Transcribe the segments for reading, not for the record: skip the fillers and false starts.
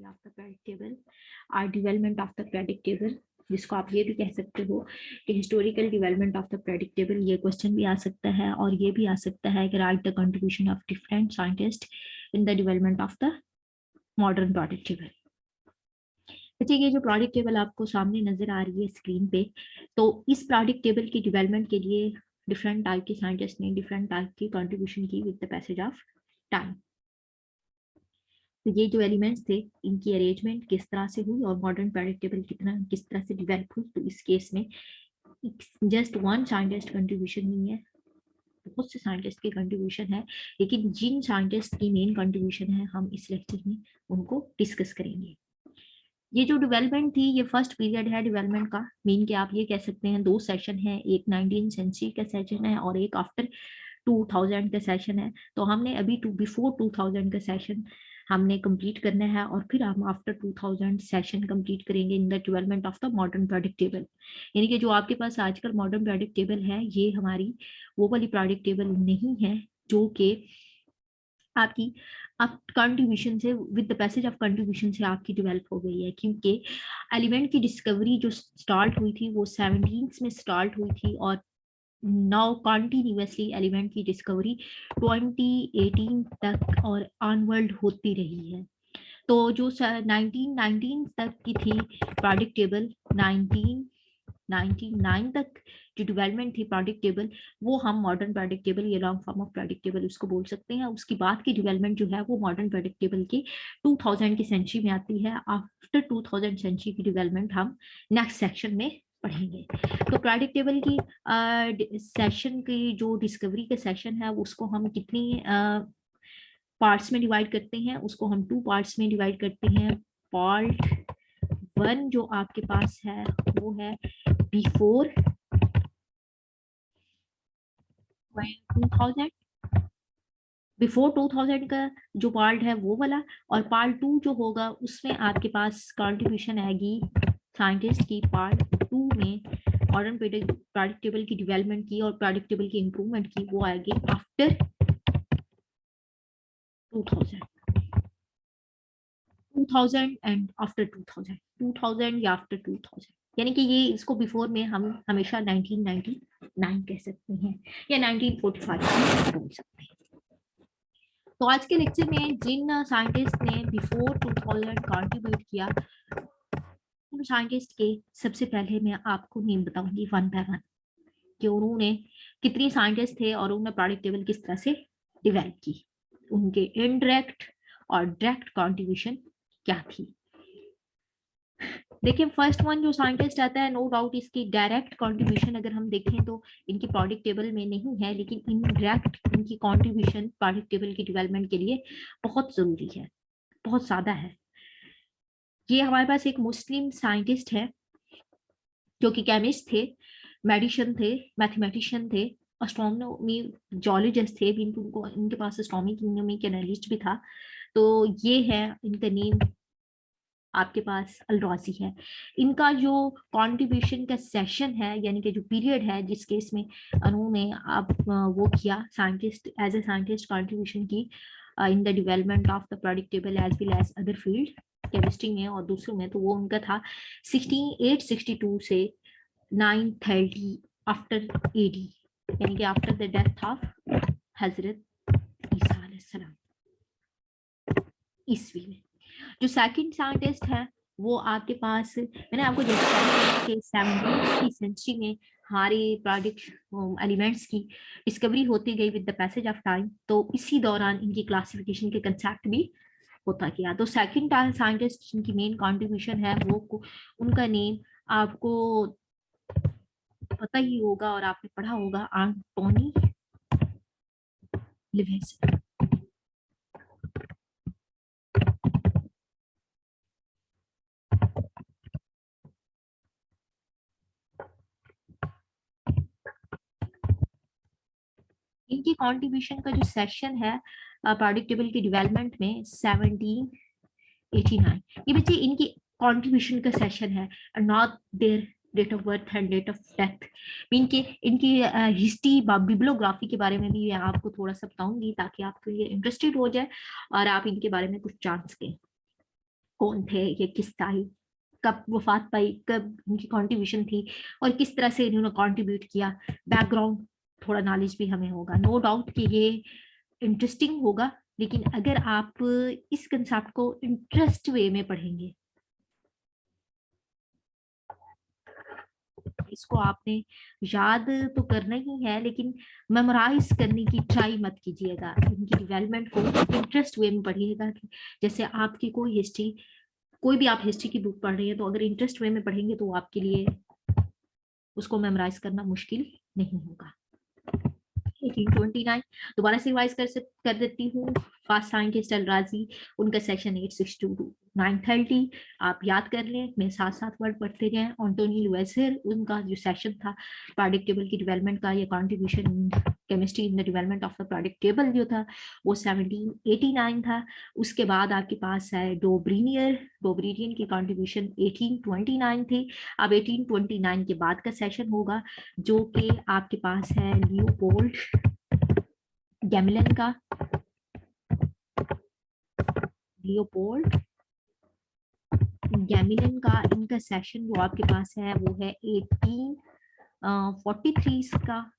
Of the predictable or development of the predictable, जिसको आप ये भी कह सकते हो कि historical development of the predictable. ये क्वेश्चन भी आ सकता है और ये भी आ सकता है कि right the contribution of different scientist in the development of the modern predictable. देखिए ये जो प्रोडक्ट टेबल आपको सामने नजर आ रही है स्क्रीन पे, तो इस प्रोडक्ट टेबल की डेवलपमेंट के लिए डिफरेंट टाइप के साइंटिस्ट ने डिफरेंट टाइप की कंट्रीब्यूशन की with the passage of time. तो ये जो एलिमेंट्स थे इनकी अरेंजमेंट किस तरह से हुई और मॉडर्न प्रोडक्ट टेबल किस तरह से डेवलप हुई, तो इस केस में जस्ट वन साइंटिस्ट कंट्रीब्यूशन नहीं है, बहुत से साइंटिस्ट की कंट्रीब्यूशन है, लेकिन जिन साइंटिस्ट की मेन कंट्रीब्यूशन है हम इस लेक्चर में उनको डिस्कस करेंगे। ये जो डेवलपमेंट थी ये फर्स्ट पीरियड है डेवलपमेंट का, मीन के आप ये कह सकते हैं दो सेशन है, एक 19th सेंचुरी का सेशन है और एक आफ्टर 2000 का सेशन है। तो हमने अभी बिफोर 2000 का सेशन हमने कंप्लीट करना है और फिर हम आफ्टर 2000 सेशन कंप्लीट करेंगे इन the development of the modern product table. यानी कि जो आपके पास आजकल मॉडर्न प्रोडक्ट टेबल है ये हमारी वो वाली प्रोडक्ट टेबल नहीं है जो कि आपकी आप कंट्रीब्यूशन से with the passage of contribution से आपकी डेवलप हो गई है, क्योंकि एलिमेंट की डिस्कवरी जो स्टार्ट हुई थी वो 17 में स्टार्ट हुई थी और नाउ कॉन्टिन्यूसली एलिमेंट की डिस्कवरी 2018 तक और ऑनवर्ड होती रही है। तो जो 1919 तक की थी प्रोडक्ट टेबल, 1999 तक जो डेवलपमेंट थी प्रोडक्ट टेबल, वो हम मॉडर्न प्रोडक्ट टेबल या long form of product table उसको बोल सकते हैं। उसकी बाद की डेवलपमेंट जो है वो मॉडर्न प्रोडक्ट टेबल की 2000 की सेंचुरी में आती है। आफ्टर 2000 सेंचुरी की डेवलपमेंट हम नेक्स्ट सेक्शन में पढ़ेंगे। तो प्रोडक्ट टेबल की सेशन की जो डिस्कवरी का सेशन है उसको हम कितनी पार्ट्स में डिवाइड करते हैं, उसको हम 2 पार्ट्स में डिवाइड करते हैं। पार्ट 1 जो आपके पास है वो है बिफोर 2000, बिफोर 2000 का जो पार्ट है वो वाला, और पार्ट 2 जो होगा उसमें आपके पास कंट्रीब्यूशन आएगी साइंटिस्ट की पार्ट 2 में मॉडर्न प्रोडक्ट टेबल की डेवलपमेंट की और प्रोडक्ट टेबल की इंप्रूवमेंट की, वो आएगी आफ्टर 2000 एंड आफ्टर 2000 या आफ्टर 2000। यानी कि ये इसको बिफोर में हम हमेशा 1999 कह सकते हैं या 1945 बोल सकते हैं। तो आज के लेक्चर में जिन साइंटिस्ट ने बिफोर 2000 कंट्रीब्यूट किया उन साइंटिस्ट के सबसे पहले मैं आपको नेम बताऊंगी वन बाय वन कि उन्होंने कितने साइंटिस्ट थे और उन्होंने प्रोडक्ट टेबल किस तरह से डिवेल्प की, उनके इनडायरेक्ट और डायरेक्ट कंट्रीब्यूशन क्या थी। देखिए फर्स्ट वन जो साइंटिस्ट आता है, नो डाउट इसकी डायरेक्ट कंट्रीब्यूशन अगर हम देखें तो इनकी प्रोडक्ट टेबल में नहीं है, लेकिन इनडायरेक्ट इनकी कंट्रीब्यूशन प्रोडक्ट टेबल की डेवलपमेंट के लिए बहुत जरूरी है, बहुत ज्यादा है। ये हमारे पास एक मुस्लिम साइंटिस्ट है जो कि केमिस्ट थे, मेडिशियन थे, मैथमेटिशियन थे, एस्ट्रोनॉमी जियोलॉजिस्ट थे भी, इनको इनके पास एस्ट्रोनॉमी के एनालिस्ट भी था। तो ये है इनका नेम आपके पास अल-राज़ी है। इनका जो कंट्रीब्यूशन का सेशन है यानी कि जो पीरियड है जिस केस में उन्होंने अब वो किया scientist as a scientist contribution की in the development of the product table as well as other field chemistry में और दूसरों में, तो वो उनका था 6862 से 930 आफ्टर एडी, यानी कि आफ्टर द डेथ ऑफ हजरत ईसा अलैहिस्सलाम ईस्वी में। जो सेकंड साइंटिस्ट है वो आपके पास मैंने आपको जैसे कि 17वीं सेंचुरी में हमारे प्रोडक्ट एलिमेंट्स की डिस्कवरी होती गई with the passage of time, तो इसी दौरान इनकी क्लासिफिकेशन के कंसेप्ट भी होता गया। तो सेकंड साइंटिस्ट जिनकी मेन कंट्रीब्यूशन है वो उनका नेम आपको पता ही होगा और आपने पढ़ा होगा, एंटोनी लिवेसन। इनकी कंट्रीब्यूशन का जो सेशन है प्रोडक्ट टेबल की डेवलपमेंट में 1789, ये बच्चे इनकी कंट्रीब्यूशन का सेशन है, not their date of birth and date of death. इनकी हिस्ट्री बिब्लियोग्राफी के बारे में भी मैं आपको थोड़ा सा बताऊंगी ताकि आपको ये इंटरेस्टेड हो जाए और आप इनके बारे में कुछ जान सकें। कौन थे, ये किस ताई, कब वफात पाई, कब उनकी कंट्रीब्यूशन थी और किस तरह से इन्होंने कंट्रीब्यूट किया, बैकग्राउंड थोड़ा नॉलेज भी हमें होगा। नो डाउट कि ये इंटरेस्टिंग होगा, लेकिन अगर आप इस कंसेप्ट को इंटरेस्ट वे में पढ़ेंगे, इसको आपने याद तो करना ही है लेकिन मेमोराइज करने की ट्राई मत कीजिएगा। इनकी डेवलपमेंट को इंटरेस्ट वे में पढ़िएगा। जैसे आपकी कोई हिस्ट्री, कोई भी आप हिस्ट्री की बुक पढ़ रही है तो अगर इंटरेस्ट वे में पढ़ेंगे तो आपके लिए उसको मेमोराइज करना मुश्किल नहीं होगा। 1829 दोबारा से रिवाइज कर देती हूँ। फास्ट साइंटिस्ट अल राजी, उनका सेक्शन 862 टू 930 आप याद कर लें, मैं साथ साथ वर्ड पढ़ते जाएं। एंटोनी लुएजर, उनका जो सेक्शन था पीरियोडिक टेबल की डेवलपमेंट का, ये contribution chemistry in the development of the periodic table जो था वो 1789 था। उसके बाद आपके पास है डोब्रिनियन की कंट्रीब्यूशन 1829 थी। अब 1829 के बाद का सेशन होगा जो कि आपके पास है लियोपोल्ड गैमिलन का। लियोपोल्ड गैमिलन का इनका सेशन जो आपके पास है वो है 1843 का।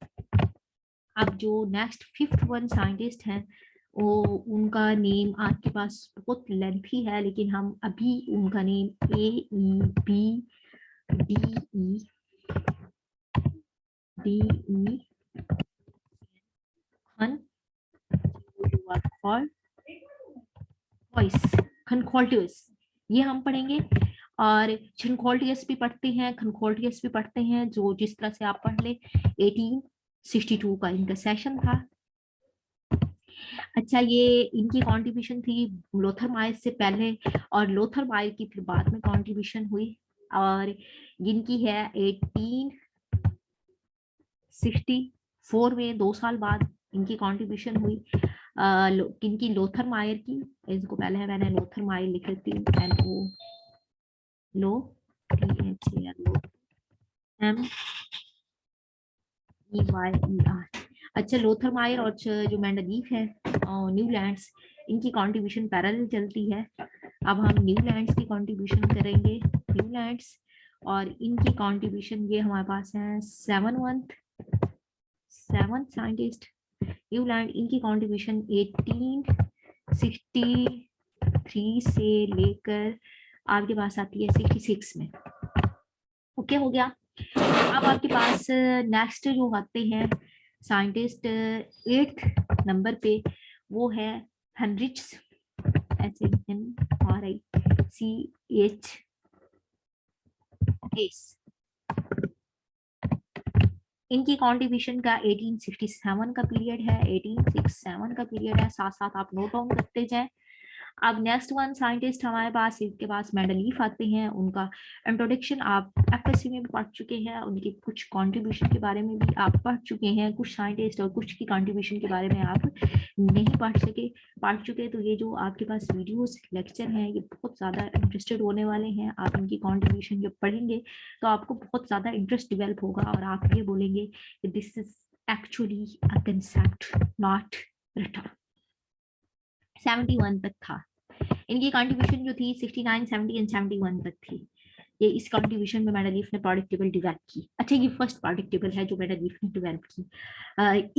अब जो नेक्स्ट फिफ्थ वन साइंटिस्ट हैं वो, उनका नेम आपके पास बहुत लेंथी है लेकिन हम अभी उनका नेम AEBDE खनखोल्टियस, ये हम पढ़ेंगे। और छनखोल्टियस भी पढ़ते हैं, खनखोल्टियस भी पढ़ते हैं, जो जिस तरह से आप पढ़ ले। 1862 का इनका सेशन था। अच्छा, ये इनकी कंट्रीब्यूशन थी लोथर मायर से पहले और लोथर मायर की फिर बाद में कंट्रीब्यूशन हुई। और इनकी है 1864 में, 2 साल बाद इनकी कंट्रीब्यूशन हुई। इनकी लोथर मायर की, इसको पहले है मैंने लोथर मायर लिख लेती हूँ, NO लो THALOMEYER। अच्छा, लोथर मायर और जो मेंडलीफ है न्यूलैंड्स, इनकी कंट्रीब्यूशन पैरेलल चलती है। अब हम न्यूलैंड्स की कंट्रीब्यूशन करेंगे। न्यूलैंड्स और इनकी कंट्रीब्यूशन ये हमारे पास है 7th साइंटिस्ट न्यूलैंड, इनकी कंट्रीब्यूशन 1863 से लेकर आपके पास आती है 66 में। ओके हो गया। अब आपके पास नेक्स्ट जो आते हैं साइंटिस्ट 8th नंबर पे, वो है हेनरिच HNRICH। इनकी कंट्रीब्यूशन का 1867 का पीरियड है, 1867 का पीरियड है, साथ साथ आप नोट डाउन करते जाएं। अब नेक्स्ट वन साइंटिस्ट हमारे पास, इनके पास मेंडलीफ आते हैं। उनका इंट्रोडक्शन आप FSC में भी पढ़ चुके हैं, उनकी कुछ कंट्रीब्यूशन के बारे में भी आप पढ़ चुके हैं। कुछ साइंटिस्ट और कुछ की कंट्रीब्यूशन के बारे में आप नहीं पढ़ चुके। तो ये जो आपके पास वीडियोस लेक्चर हैं ये बहुत ज़्यादा इंटरेस्टेड होने वाले हैं। आप इनकी कंट्रीब्यूशन जब पढ़ेंगे तो आपको बहुत ज़्यादा इंटरेस्ट डेवलप होगा और आप ये बोलेंगे कि this is actually a concept not written. 71 तक था इनकी कंट्रीब्यूशन जो थी, 69, 70 एंड 71 तक थी। ये इस कंट्रीब्यूशन में मेंडलीफ ने पीरियोडिक टेबल डेवलप की। अच्छा, ये फर्स्ट पीरियोडिक टेबल है जो मेंडलीफ ने डेवलप की।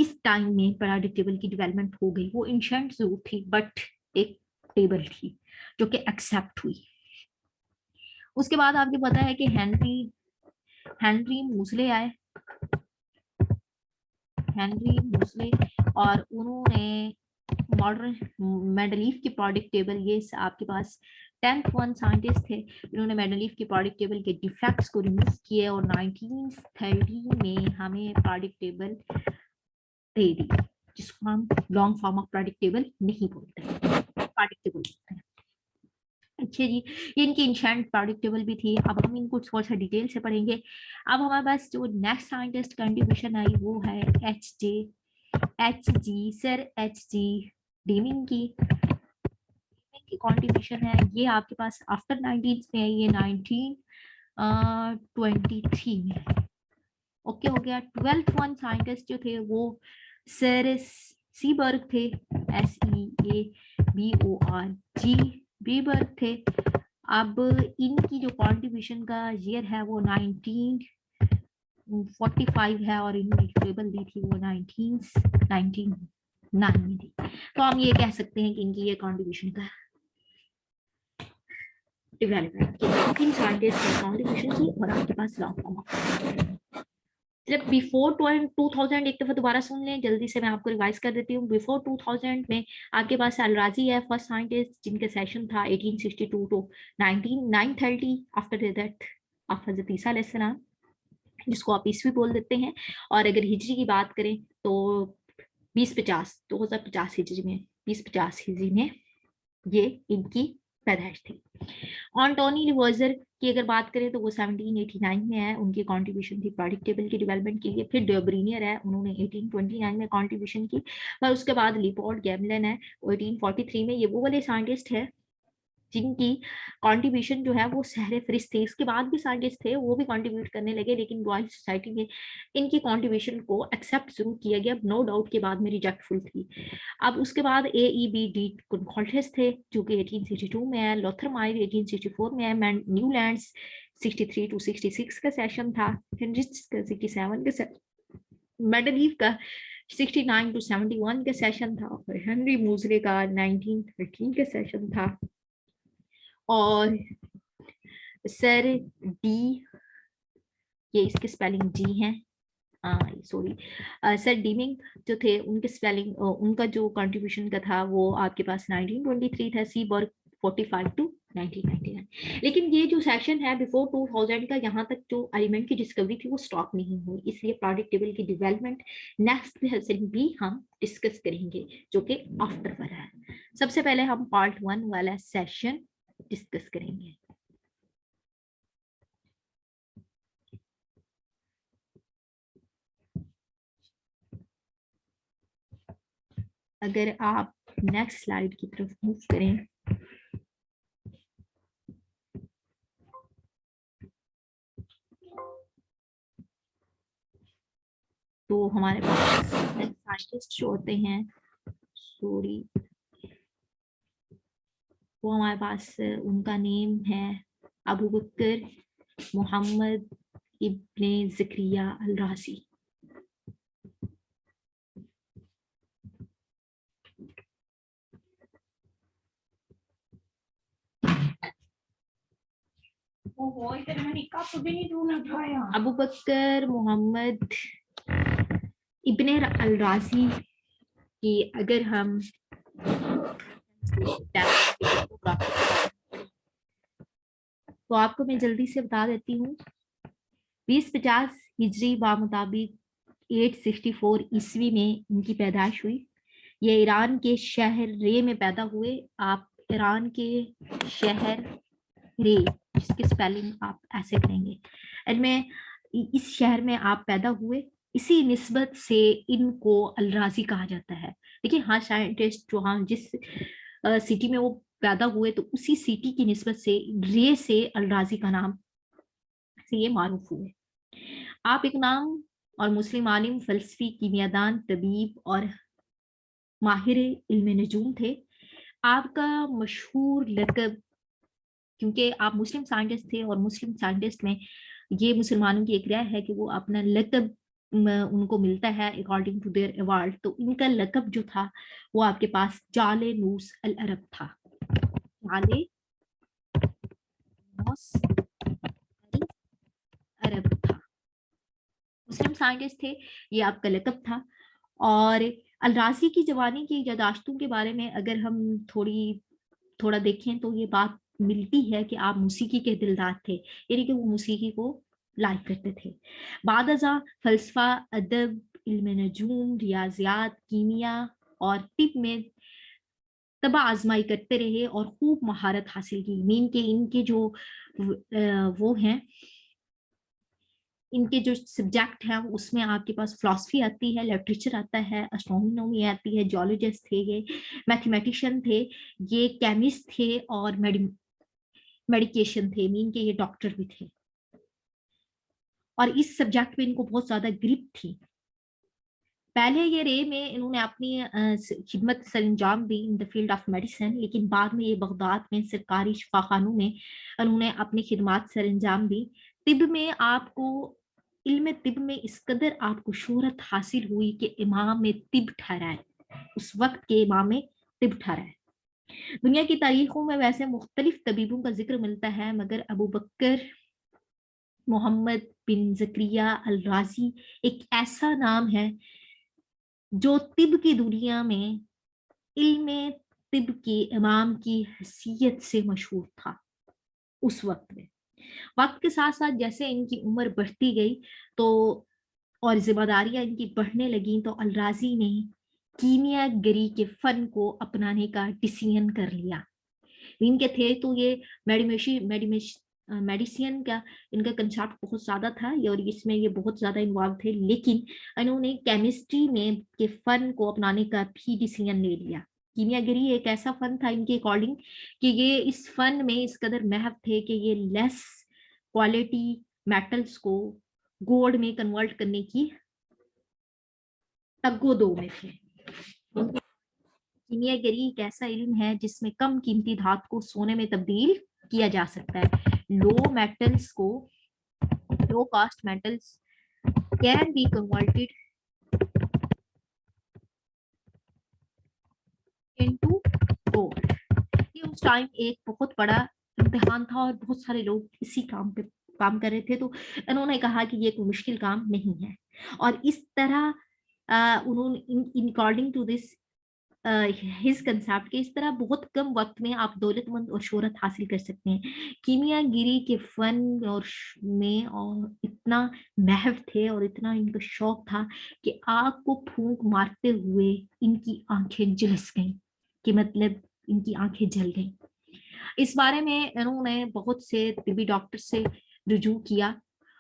इस टाइम में पीरियोडिक टेबल की डेवलपमेंट हो गई। वो एंशिएंट जरूर थी बट एक टेबल थी जो कि एक्सेप्ट हुई। उसके बाद आपको पता है कि हेनरी मूसले आए, और उन्होंने मॉडर्न मेंडलीफ की पीरियोडिक टेबल, ये आपके पास 10th वन साइंटिस्ट थे, इन्होंने मेंडलीफ की पीरियोडिक टेबल के डिफेक्ट्स को रिमूव किए और 1930 में हमें पीरियोडिक टेबल दे दी, जिसको हम long form of periodic table नहीं बोलते, पीरियोडिक टेबल बोलते हैं। अच्छा जी, ये इनकी एंशिएंट पीरियोडिक टेबल भी थी। अब हम इनको थोड़ा सा डिटेल से पढ़ेंगे। अब हमारे पास जो नेक्स्ट साइंटिस्ट कंट्रीब्यूशन आई वो है एच.जी. डेमिंग की कंट्रीब्यूशन है। ये आपके पास आफ्टर 19 में है, ये 1923 में। ओके हो गया। 12th वन साइंटिस्ट जो थे वो सर सीबर्ग थे, SEABORG बीबर्ग थे। अब इनकी जो कंट्रीब्यूशन का ईयर है वो 1945 है और इन्होंने टेबल दी थी वो 1999 में थी। तो हम ये कह सकते हैं कि इनकी ये कंट्रीब्यूशन का डेवलपमेंट की साइंटिस्ट ने कंट्रीब्यूशन की और आपके पास लॉन्ग फॉर्म जब बिफोर 2000 एक दफा दोबारा सुन लें जल्दी से, मैं आपको रिवाइज कर देती हूँ। बिफोर 2000 में आपके पास अलराजी है फर्स्ट साइंटिस्ट जिनके सेशन था 1862 टू 1930 आफ्टर दैट ऑफ हजरत ईसा अलैहिस्सलाम, जिसको आप ईस्वी बोल देते हैं। और अगर हिजरी की बात करें तो 2050 हिजरी में 2050 हिजरी में ये इनकी पैदाइश थी। ऑन्टोनी लिवर्जर की अगर बात करें तो वो 1789 में है, उनकी कंट्रीब्यूशन थी पीरियोडिक टेबल की डेवलपमेंट के लिए। फिर डेब्रीनियर है, उन्होंने 1829 में कंट्रीब्यूशन की। पर उसके बाद लियोपोल्ड गैमलन है, 1843 में। ये वो वाले साइंटिस्ट है जिनकी कंट्रीब्यूशन जो है वो सहरे फरिश्त थे। इसके बाद भी साइंटिस्ट थे, वो भी कंट्रीब्यूट करने लगे, लेकिन रॉयल सोसाइटी में इनकी कंट्रीब्यूशन को एक्सेप्ट जरूर किया गया, नो डाउट के बाद में रिजेक्टफुल थी। अब उसके बाद AEBD कॉन्फेल्टेस थे जो कि 1862 में है, लोथर मायर 1864 में है, न्यूलैंड्स 63 टू 66 का सेशन था, हेनरिच का 67 का, मेडलीव का 69 टू 71 का सेशन था, और हेनरी मूजले का 1913 का सेशन था। और सर डी, ये इसके स्पेलिंग जी हैं, सॉरी, सर डीमिंग जो थे उनके स्पेलिंग, उनका जो कंट्रीब्यूशन का था वो आपके पास 1923 था। सी बर्ग 45 टू 1999। लेकिन ये जो सेशन है बिफोर 2000 का, यहाँ तक जो एलिमेंट की डिस्कवरी थी वो स्टॉप नहीं हुई, इसलिए पीरियोडिक टेबल की डेवलपमेंट नेक्स्ट सेशन भी हम डिस्कस करेंगे जो कि आफ्टर पर है। सबसे पहले हम पार्ट 1 वाला सेशन डिस्कस करेंगे। अगर आप नेक्स्ट स्लाइड की तरफ मूव करें तो हमारे पास साइंटिस्ट जो होते हैं, सॉरी, वो हमारे पास उनका नेम है अबू बकर मोहम्मद इब्ने ज़करिया अल राज़ी। अबू बकर मोहम्मद इब्ने अल राज़ी की अगर हम तो आपको मैं जल्दी से बता देती हूँ। 2050 हिजरी बा मुताबिक 864 ईस्वी में इनकी पैदाइश हुई। ये ईरान के शहर रे में पैदा हुए। आप ईरान के शहर रे, जिसकी स्पेलिंग आप ऐसे करेंगे, इनमें इस शहर में आप पैदा हुए, इसी निस्बत से इनको अलराजी कहा जाता है। देखिए, हाँ, साइंटिस्ट जो हाँ जिस सिटी में वो पैदा हुए तो उसी सिटी की निस्बत से रे से अलराजी का नाम से ये मारूफ हुए। आप एक नाम और मुस्लिम आलिम, फलसफी, कीमियादान, तबीब और माहिर इल्म नजूम थे। आपका मशहूर लक़ब, क्योंकि आप मुस्लिम साइंटिस्ट थे और मुस्लिम साइंटिस्ट में ये मुसलमानों की एक राय है कि वो अपना लक़ब उनको मिलता है अकॉर्डिंग टू देयर अवार्ड, तो इनका लक़ब जो था वो आपके पास जाले नूस अल अरब था। जाले नूस अल अरब था, मुस्लिम साइंटिस्ट थे, ये आपका लक़ब था। और अलराजी की जवानी की यादाश्तों के बारे में अगर हम थोड़ा देखें तो ये बात मिलती है कि आप मौसीकी के दिलदार थे, यानी कि वो मौसीकी को लाइक करते थे। बाद अज़ा फलसफा, अदब, इल्म नजूम, रियाजियात, कीमिया और तिब में तबा आजमाई करते रहे और खूब महारत हासिल की। मीन के इनके जो वो हैं, इनके जो सब्जेक्ट हैं उसमें आपके पास फिलॉसफी आती है, लिटरेचर आता है, एस्ट्रोनॉमी आती है, जियोलॉजिस्ट थे, ये मैथमेटिशियन थे, ये केमिस्ट थे और मेडिकेशन थे, मीन के ये डॉक्टर भी थे। और इस सब्जेक्ट में इनको बहुत ज्यादा ग्रिप थी। पहले ये रे में इन्होंने अपनी खिदमत सरंजाम दी in the field of medicine, लेकिन बाद में ये बगदाद में सरकारी शिफाखानों में इन्होंने अपनी खिदमत सरंजाम दी। तिब में आपको इल्म तिब में इस कदर आपको शोहरत हासिल हुई कि इमाम में तिब ठहराए, उस वक्त के इमाम में तिब ठहराए। दुनिया की तारीखों में वैसे मुख्तलिफ तबीबों का जिक्र मिलता है, मगर अबू बकर मोहम्मद बिन जकरिया अल राजी एक ऐसा नाम है जो तिब की दुनिया में इल्म तिब के इमाम की हैसियत से मशहूर था उस वक्त में। वक्त के साथ साथ जैसे इनकी उम्र बढ़ती गई तो और जिम्मेदारियां इनकी बढ़ने लगी, तो अलराजी ने कीमियागरी के फन को अपनाने का डिसीजन कर लिया। इनके थे तो ये मेडिसिन का इनका कंसेप्ट बहुत ज्यादा था और इसमें ये बहुत ज्यादा इन्वॉल्व थे, लेकिन इन्होंने केमिस्ट्री में के फन को अपनाने का भी डिसीजन ले लिया। कीमियागरी एक ऐसा फन था इनके अकॉर्डिंग कि ये इस फन में इस कदर महव थे कि ये लेस क्वालिटी मेटल्स को गोल्ड में कन्वर्ट करने की तग्गो-दो में थे। कीमियागरी एक ऐसा इल्म है जिसमें कम कीमती धातु को सोने में तब्दील किया जा सकता है। Low cost metals can be converted into gold. ये उस टाइम एक बहुत बड़ा इम्तिहान था और बहुत सारे लोग इसी काम पे काम कर रहे थे, तो इन्होंने कहा कि ये कोई मुश्किल काम नहीं है। और इस तरह उन्होंने in according to this his concept के इस तरह बहुत कम वक्त में आप दौलतमंद और शोहरत हासिल कर सकते हैं। कीमियागिरी के फन में और इतना महव थे और इतना इनका शौक था कि आग को फूंक मारते हुए इनकी आंखें झुलस गईं, कि मतलब इनकी आंखें जल गईं। इस बारे में इन्होंने बहुत से तिब्बी डॉक्टर से रुजू किया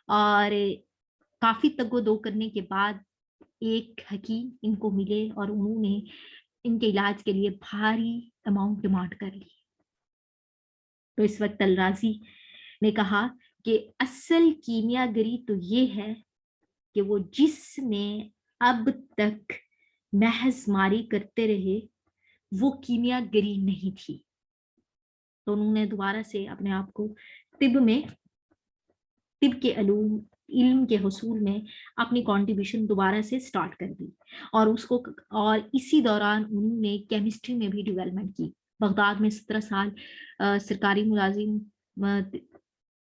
और काफी तगो-दो करने के बाद एक हकीम इनको मिले और उन्होंने इनके इलाज के लिए भारी अमाउंट डिमांड कर ली। तो इस वक्त अलराजी ने कहा कि असल कीमियागरी तो ये है कि वो जिसने अब तक महज मारी करते रहे वो कीमियागरी नहीं थी। तो उन्होंने दोबारा से अपने आप को तिब के अलूम इल्म के हसूल में अपनी कंट्रीब्यूशन दोबारा से स्टार्ट कर दी और उसको और इसी दौरान उन्होंने केमिस्ट्री में भी डेवलपमेंट की। बगदाद में 17 साल सरकारी मुलाजिम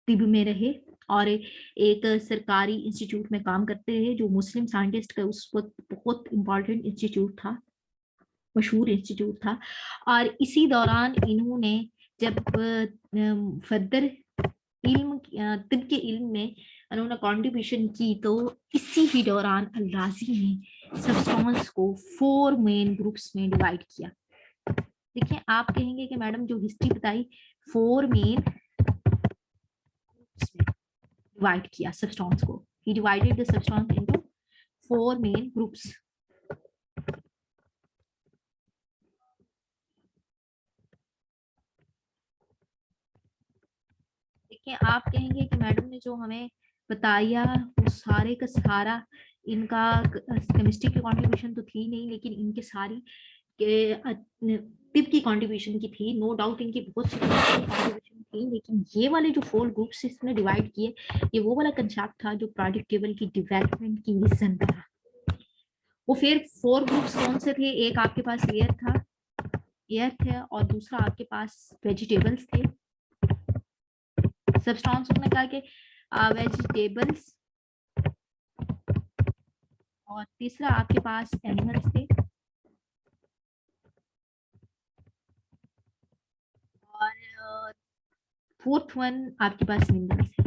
तिब में रहे और एक सरकारी इंस्टीट्यूट में काम करते रहे जो मुस्लिम साइंटिस्ट का उस वक्त बहुत इंपॉर्टेंट इंस्टीट्यूट था, मशहूर इंस्टीट्यूट था। और इसी दौरान इन्होंने जब फर्दर इल्म तिब के इल्म में उन्होंने कंट्रीब्यूशन की तो इसी ही दौरान अलराजी ने सब्सटेंस को 4 मेन ग्रुप्स में डिवाइड किया। देखिए आप कहेंगे कि मैडम जो हिस्ट्री बताई 4 मेन ग्रुप्स में डिवाइड किया सब्सटेंस को, he divided the substance into 4 main groups. देखिए आप कहेंगे कि मैडम ने जो हमें बताया वो सारे का सारा इनका केमिस्ट्री की कंट्रीब्यूशन तो थी नहीं, लेकिन इनके सारी तिब की कंट्रीब्यूशन की थी। नो डाउट इनकी बहुत सी कंट्रीब्यूशन थी, लेकिन ये वाले जो 4 ग्रुप्स इसने डिवाइड किए ये वो वाला कंसेप्ट था जो प्रोडक्ट टेबल की डेवलपमेंट की विजन था। वो फिर 4 ग्रुप्स कौन से थे? एक आपके पास एयर थे और दूसरा आपके पास वेजिटेबल्स थे। सब्सटेंस ने कहा कि वेजिटेबल्स, और तीसरा आपके पास एनिमल्स थे और फोर्थ वन आपके पास मिनरल्स है।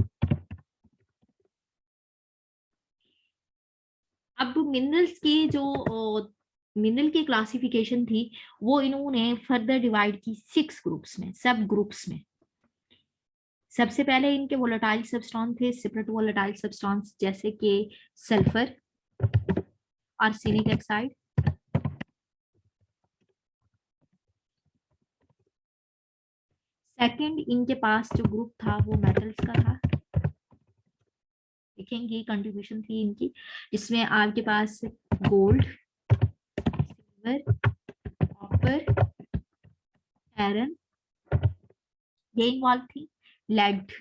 अब मिनरल्स की जो मिनरल की क्लासिफिकेशन थी वो इन्होंने फर्दर डिवाइड की 6 ग्रुप्स में, सब ग्रुप्स में। सबसे पहले इनके वोलेटाइल सब्सटेंस थे, सेपरेट वोलेटाइल सब्सटेंस जैसे कि सल्फर, आर्सेनिक ऑक्साइड, सेकंड इनके पास जो ग्रुप था वो मेटल्स का था, देखेंगे कंट्रीब्यूशन थी इनकी, जिसमें आपके पास गोल्ड, सिल्वर, कॉपर, आयरन ये इन्वॉल्व थी, लेड।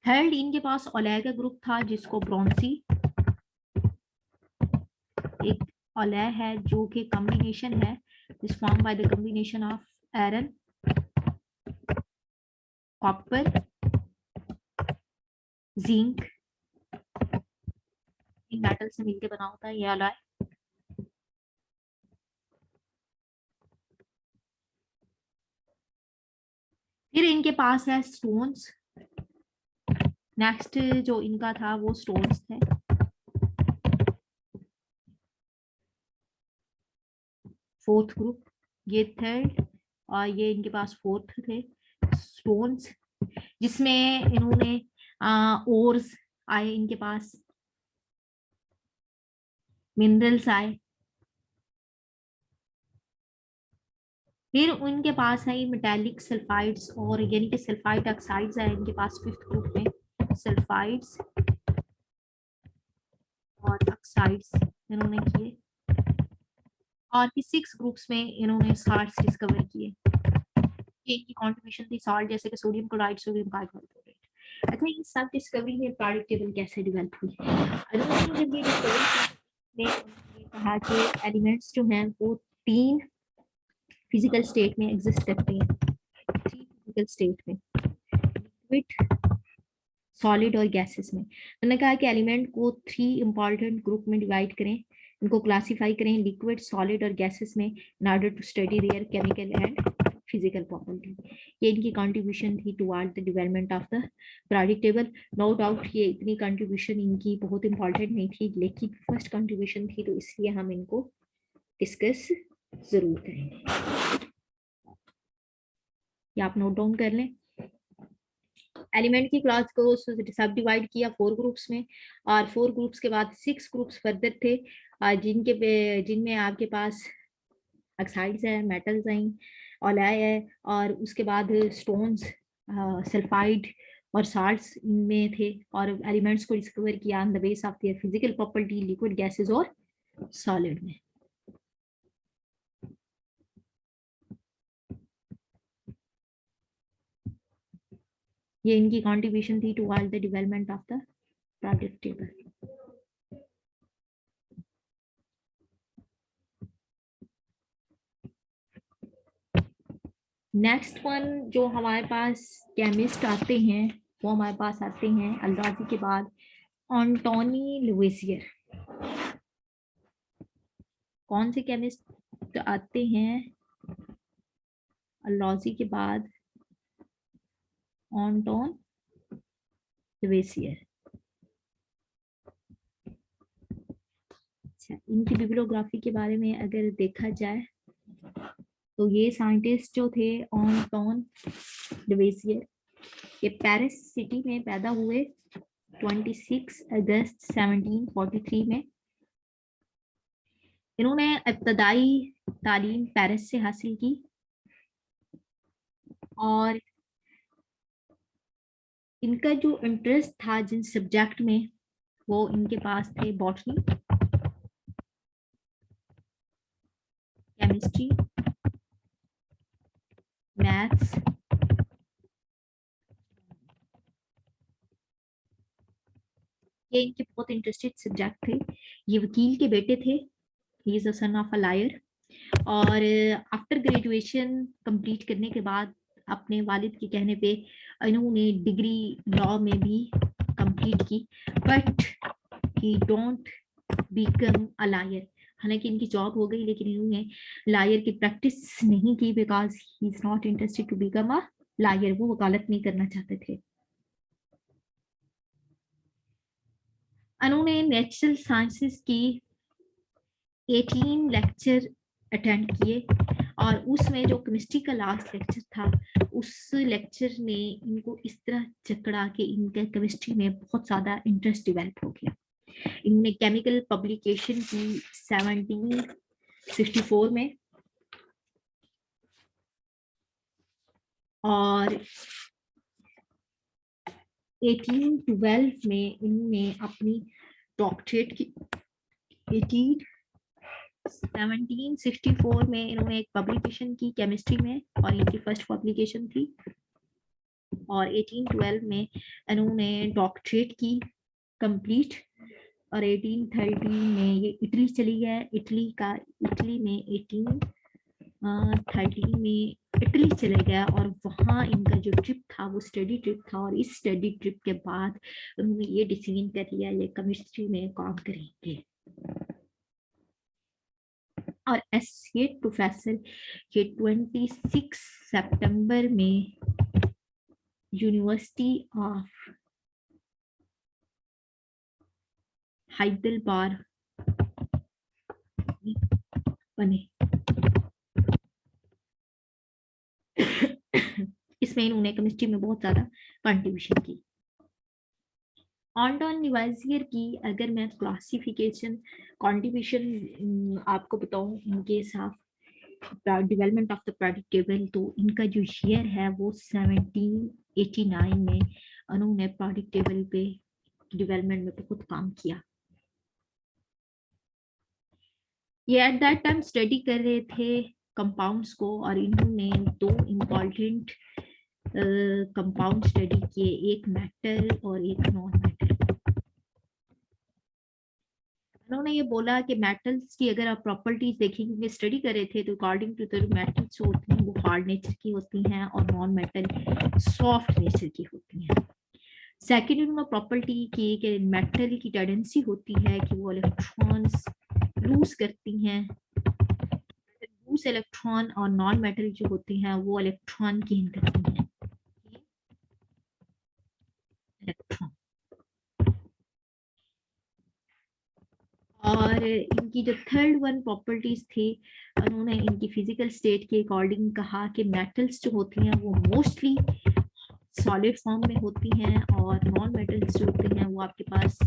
थर्ड इनके पास ओलेय का ग्रुप था जिसको ब्रोंसी, एक ओलेय है जो कि कॉम्बिनेशन है इस form by the combination of iron, copper, zinc, in metal से मिलकर बना होता है ये ओलेय। फिर इनके पास है स्टोन्स। नेक्स्ट जो इनका था वो स्टोन्स थे। फोर्थ ग्रुप ये थर्ड और ये इनके पास फोर्थ थे स्टोन्स, जिसमें इन्होंने ओर्स आए इनके पास, मिनरल्स आए। फिर उनके पास है मेटालिक सल्फाइड्स और यानी कि सल्फाइड ऑक्साइड्स है इनके पास फिफ्थ ग्रुप में। सल्फाइड्स और ऑक्साइड्स इन्होंने किए। और फिर सिक्स ग्रुप्स में इन्होंने साल्ट्स डिस्कवर किए। ये इनकी कंट्रीब्यूशन थी साल्ट जैसे कि सोडियम क्लोराइड, सोडियम बाइकार्बोनेट। अच्छा ये सब डिस्कवरी में पीरियोडिक टेबल कैसे डेवलप हुई? जब ये डिस्कवरी ने कहा कि एलिमेंट्स जो हैं वो तीन फिजिकल स्टेट में एग्जिस्ट करते हैं, थ्री फिजिकल स्टेट में, लिक्विड, सॉलिड और गैसेस में। मैंने कहा कि एलिमेंट को थ्री इंपॉर्टेंट ग्रुप में डिवाइड करें, इनको क्लासिफाई करें लिक्विड, सॉलिड और गैसेस में, in order to study their chemical and physical property. ये इनकी कंट्रीब्यूशन थी toward the development of the periodic table. No doubt ये इतनी कंट्रीब्यूशन इनकी बहुत इंपॉर्टेंट नहीं थी, लेकिन फर्स्ट कंट्रीब्यूशन थी तो इसलिए हम इनको डिस्कस जरूर करेंगे। ये आप नोट डाउन कर लें। एलिमेंट की क्लास को सब डिवाइड किया फोर ग्रुप्स में, और फोर ग्रुप्स के बाद सिक्स ग्रुप्स फर्दर थे जिनमें आपके पास ऑक्साइड्स है, मेटल्स हैं, ओलेय है, और उसके बाद स्टोन्स, सल्फाइड और साल्ट्स में थे। और एलिमेंट्स को डिस्कवर किया on the base of their physical property, liquid, gases और सॉलिड में। ये इनकी कंट्रीब्यूशन थी toward the development of the periodic table. Next one जो हमारे पास केमिस्ट आते हैं वो हमारे पास आते हैं अल्राजी के बाद एंटोनी लुइसियर। कौन से केमिस्ट आते हैं अल्राजी के बाद? एंटोन लुइसियर। अच्छा, इनकी बिब्लियोग्राफी के बारे में अगर देखा जाए तो ये साइंटिस्ट जो थे एंटोन लुइसियर, ये पेरिस सिटी में पैदा हुए 26 अगस्त 1743 में। इन्होंने इब्तदाई तालीम पेरिस से हासिल की और इनका जो इंटरेस्ट था जिन सब्जेक्ट में वो इनके पास थे बॉटनी, केमिस्ट्री, मैथ्स, ये इनके बहुत इंटरेस्टेड सब्जेक्ट थे। ये वकील के बेटे थे, he is the son of a liar. और आफ्टर ग्रेजुएशन कंप्लीट करने के बाद अपने वालिद के कहने पे इन्होंने डिग्री लॉ में भी कंप्लीट की, but he don't become a lawyer. हालांकि इनकी जॉब हो गई लेकिन इन्होंने लायर की प्रैक्टिस नहीं की because he is not interested to become a liar. वो वकालत नहीं करना चाहते थे। उन्होंने नेचुरल साइंसेस की 18 लेक्चर अटेंड किए और उसमें जो केमिस्ट्री का लास्ट लेक्चर था उस लेक्चर ने इनको इस तरह जकड़ा कि इनके केमिस्ट्री में बहुत ज्यादा इंटरेस्ट डेवलप हो गया। इन्होंने केमिकल पब्लिकेशन की 1764 में, और 1812 में इन्होंने अपनी डॉक्टरेट की, 1764 में इन्होंने एक पब्लिकेशन की केमिस्ट्री में और इनकी फर्स्ट पब्लिकेशन थी, और 1812 में इन्होंने डॉक्टरेट की कंप्लीट, और 1830 में ये इटली चली गया। इटली में 1830 में इटली चले गया, और वहाँ इनका जो ट्रिप था वो स्टडी ट्रिप था, और इस स्टडी ट्रिप के बाद उन्होंने ये डिसीजन कर लिया ये केमिस्ट्री में काम करेंगे। और एसोसिएट प्रोफेसर के 26 सितंबर में यूनिवर्सिटी ऑफ हाइडेलबर्ग बने। इसमें इन्होंने केमिस्ट्री में बहुत ज्यादा कंट्रीब्यूशन की। ऑन्टन लिवाजियर की अगर मैं क्लासिफिकेशन कंट्रीब्यूशन आपको बताऊं इनके साथ development of the periodic table, तो इनका जो ईयर है वो 1789 में उन्होंने पीरियोडिक टेबल पे डेवलपमेंट में बहुत काम किया। ये एट दैट टाइम स्टडी कर रहे थे कंपाउंड्स को, और इन्होंने दो इम्पॉर्टेंट कंपाउंड स्टडी किए, एक मेटल और एक नॉन मेटल। उन्होंने ये बोला कि मेटल्स की अगर आप प्रॉपर्टीज देखेंगे, स्टडी कर रहे थे, तो अकॉर्डिंग टू द मेटल्स जो होती हैं वो हार्ड नेचर की होती हैं और नॉन मेटल सॉफ्ट नेचर की होती हैं। सेकेंड उन्होंने प्रॉपर्टी की कि मेटल की टेंडेंसी होती है कि वो इलेक्ट्रॉन्स लूज करती हैं, लूज इलेक्ट्रॉन, और नॉन मेटल जो होती हैं वो इलेक्ट्रॉन गेन करती हैं, इलेक्ट्रॉन। और इनकी जो थर्ड वन प्रॉपर्टीज थी, उन्होंने इनकी फिजिकल स्टेट के अकॉर्डिंग कहा कि मेटल्स जो होती हैं वो मोस्टली सॉलिड फॉर्म में होती हैं, और नॉन मेटल्स जो होते हैं वो आपके पास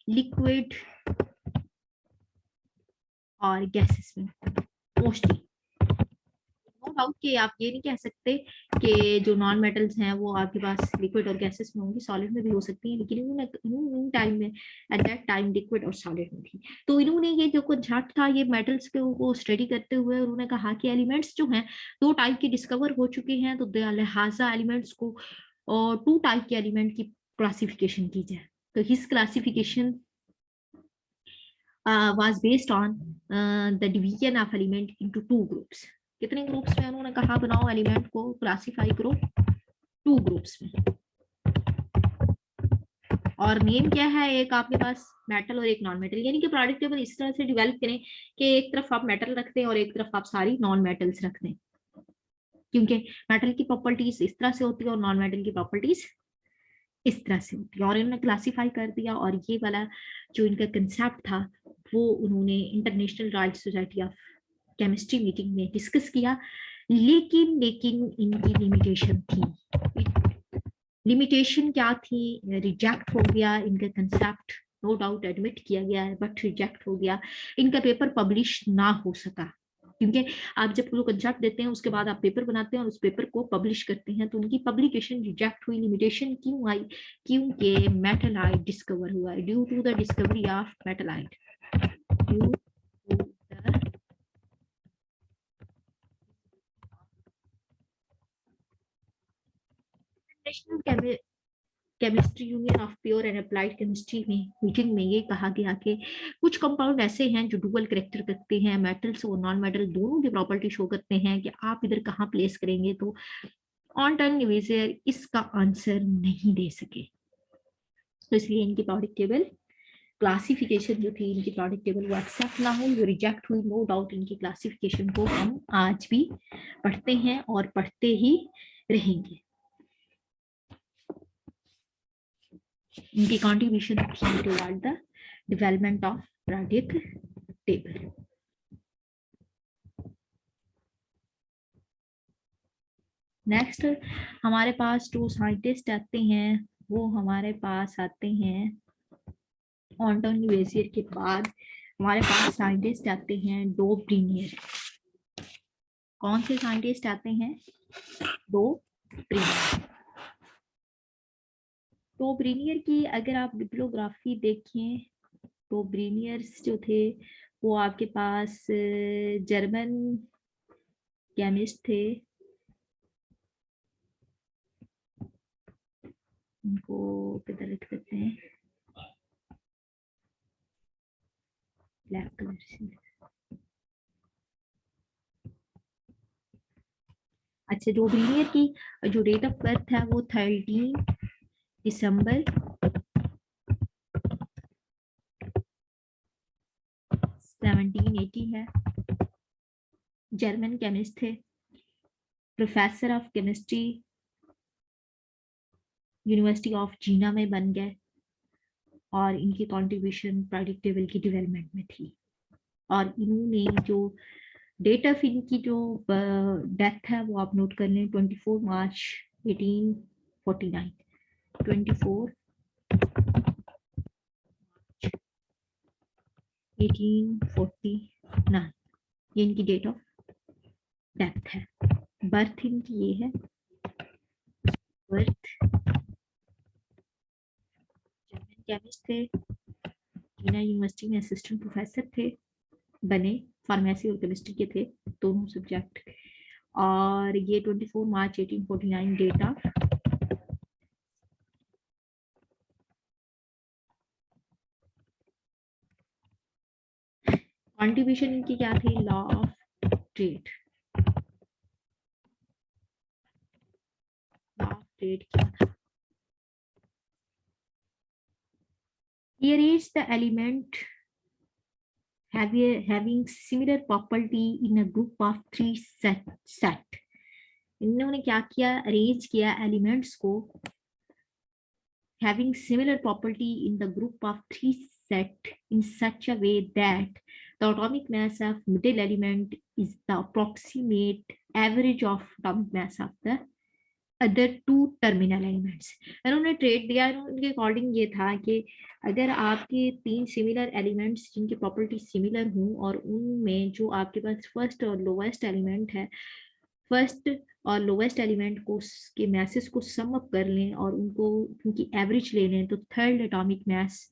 लिक्विड और गैसेस में मोस्टली। नो डाउट कि आप ये नहीं कह सकते कि जो नॉन मेटल्स हैं वो आपके पास लिक्विड और गैसेस में होंगी, सॉलिड में भी हो सकती हैं, लेकिन इन्होंने टाइम में एट दैट टाइम लिक्विड और सॉलिड में थी। तो इन्होंने ये जो कॉन्सेप्ट था ये मेटल्स को स्टडी करते हुए उन्होंने कहा कि एलिमेंट्स जो हैं दो टाइप के डिस्कवर हो चुके हैं, तो लिहाजा एलिमेंट्स को और टू टाइप के एलिमेंट की क्लासिफिकेशन की जाए। तो his classification was based on the division of element into two groups। कितने ग्रुप्स में उन्होंने कहा बनाओ एलिमेंट को क्लासिफाई करो, टू ग्रुप्स में। और नेम क्या है, एक आपके पास मेटल और एक नॉन मेटल, यानी कि पीरियोडिक टेबल इस तरह से डेवलप करें कि एक तरफ आप मेटल रखते हैं और एक तरफ आप सारी नॉन मेटल्स रख दें, क्योंकि मेटल की प्रॉपर्टीज इस तरह से होती है और नॉन मेटल की प्रॉपर्टीज इस तरह से होती है। और इन्होंने क्लासिफाई कर दिया, और ये वाला जो इनका कंसेप्ट था वो उन्होंने international royal society of chemistry meeting में डिस्कस किया। लेकिन इनकी लिमिटेशन थी। लिमिटेशन क्या थी, रिजेक्ट हो गया इनका कंसेप्ट, नो डाउट एडमिट किया गया है बट रिजेक्ट हो गया, इनका पेपर पब्लिश ना हो सका। क्योंकि आप जब कोई कंसेप्ट देते हैं उसके बाद आप पेपर बनाते हैं और उस पेपर को पब्लिश करते हैं, तो उनकी पब्लिकेशन रिजेक्ट हुई। लिमिटेशन क्यों आई, क्योंकि मेटलाइट डिस्कवर हुआ है, due to the discovery of metalite, due to the national chemistry union of pure and applied chemistry में मीटिंग में ये कहा गया कि कुछ कंपाउंड ऐसे हैं जो डुअल कैरेक्टर रखते हैं, मेटल्स और नॉन मेटल दोनों की प्रॉपर्टी शो करते हैं, कि आप इधर कहाँ प्लेस करेंगे। तो ऑन्टन लिवाजियर इसका आंसर नहीं दे सके, तो इसलिए इनकी पीरियोडिक टेबल क्लासिफिकेशन जो थी, इनकी पीरियोडिक टेबल वो एक्सेप्ट ना हुई, वो रिजेक्ट हुई। नो डाउट इनकी क्लासिफिकेशन को हम आज भी पढ़ते हैं और पढ़ते ही रहेंगे। इनकी कंट्रीब्यूशन थी toward the development of periodic table. Next हमारे पास जो साइंटिस्ट आते हैं वो हमारे पास आते हैं ऑन्टन लिवाजियर के बाद हमारे पास साइंटिस्ट आते हैं डो ब्रीनियर। कौन से साइंटिस्ट आते हैं, डो ब्रीनियर। तो ब्रेनियर की अगर आप बिब्लियोग्राफी देखें तो ब्रेनियर्स जो थे वो आपके पास जर्मन केमिस्ट थे, उनको किधर लिख देते हैं ब्लैक कलर से। अच्छा, जो ब्रेनियर की जो डेट ऑफ बर्थ है वो 13 दिसंबर 1780 है। जर्मन केमिस्ट थे, professor of chemistry university of Jena में बन गए और इनकी कंट्रीब्यूशन पीरियोडिक टेबल की डेवलपमेंट में थी। और इन्होंने जो डेट ऑफ इनकी जो डेथ है वो आप नोट कर लें, 24 मार्च 1849। 24 1849 ये इनकी डेट ऑफ डेथ है। बर्थ इनकी ये है, बर्थ जर्मन केमिस्ट थे, जीना यूनिवर्सिटी में असिस्टेंट प्रोफेसर थे, बने फार्मेसी और केमिस्ट्री के थे दोनों सब्जेक्ट। और ये 24 मार्च 1849 डेट ऑफ कॉन्ट्रीब्यूशन इनकी क्या थी, law of trade. Law of trade क्या था, he arranged the element having similar property in a group of 3 set। इन्होंने क्या किया, अरेंज किया एलिमेंट्स को having similar property in the group of 3 set in such a way that the atomic mass of middle element is the approximate average of atomic mass of the other two terminal elements. उन्होंने ट्रेड दिया, उनके according ये था कि अगर आपके 3 similar elements जिनकी प्रॉपर्टी सिमिलर हों और उनमें जो आपके पास फर्स्ट और लोवेस्ट एलिमेंट है, फर्स्ट और लोवेस्ट एलिमेंट को के मैसेस को सम अप कर लें और उनको उनकी एवरेज ले लें तो थर्ड एटॉमिक मैस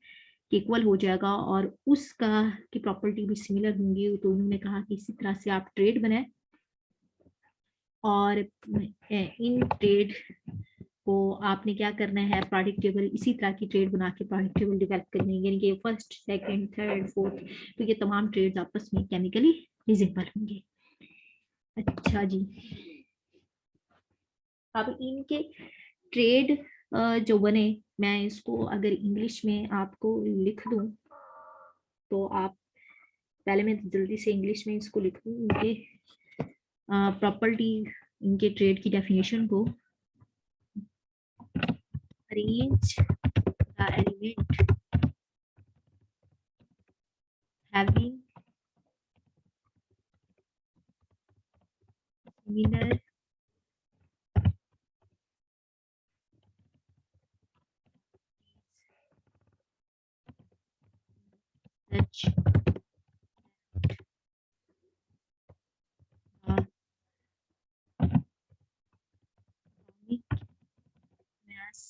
इक्वल हो जाएगा और उसका की प्रॉपर्टी भी सिमिलर होंगी। तो उन्होंने कहा कि इसी तरह से आप ट्रेड बनाए और इन ट्रेड को आपने क्या करना है, पीरियोडिक टेबल इसी तरह की ट्रेड बना के पीरियोडिक टेबल डेवलप करनी है, यानी कि फर्स्ट सेकंड थर्ड फोर्थ, तो ये तमाम ट्रेड्स आपस में केमिकली रिलेबल होंगे। अच्छा जी, अब इनके ट्रेड जो बने, मैं इसको अगर इंग्लिश में आपको लिख दूं तो आप पहले मैं जल्दी से इंग्लिश में इसको लिख दूं, इनके प्रॉपर्टी इनके ट्रेड की डेफिनेशन को। arrange the element having similar such atomic mass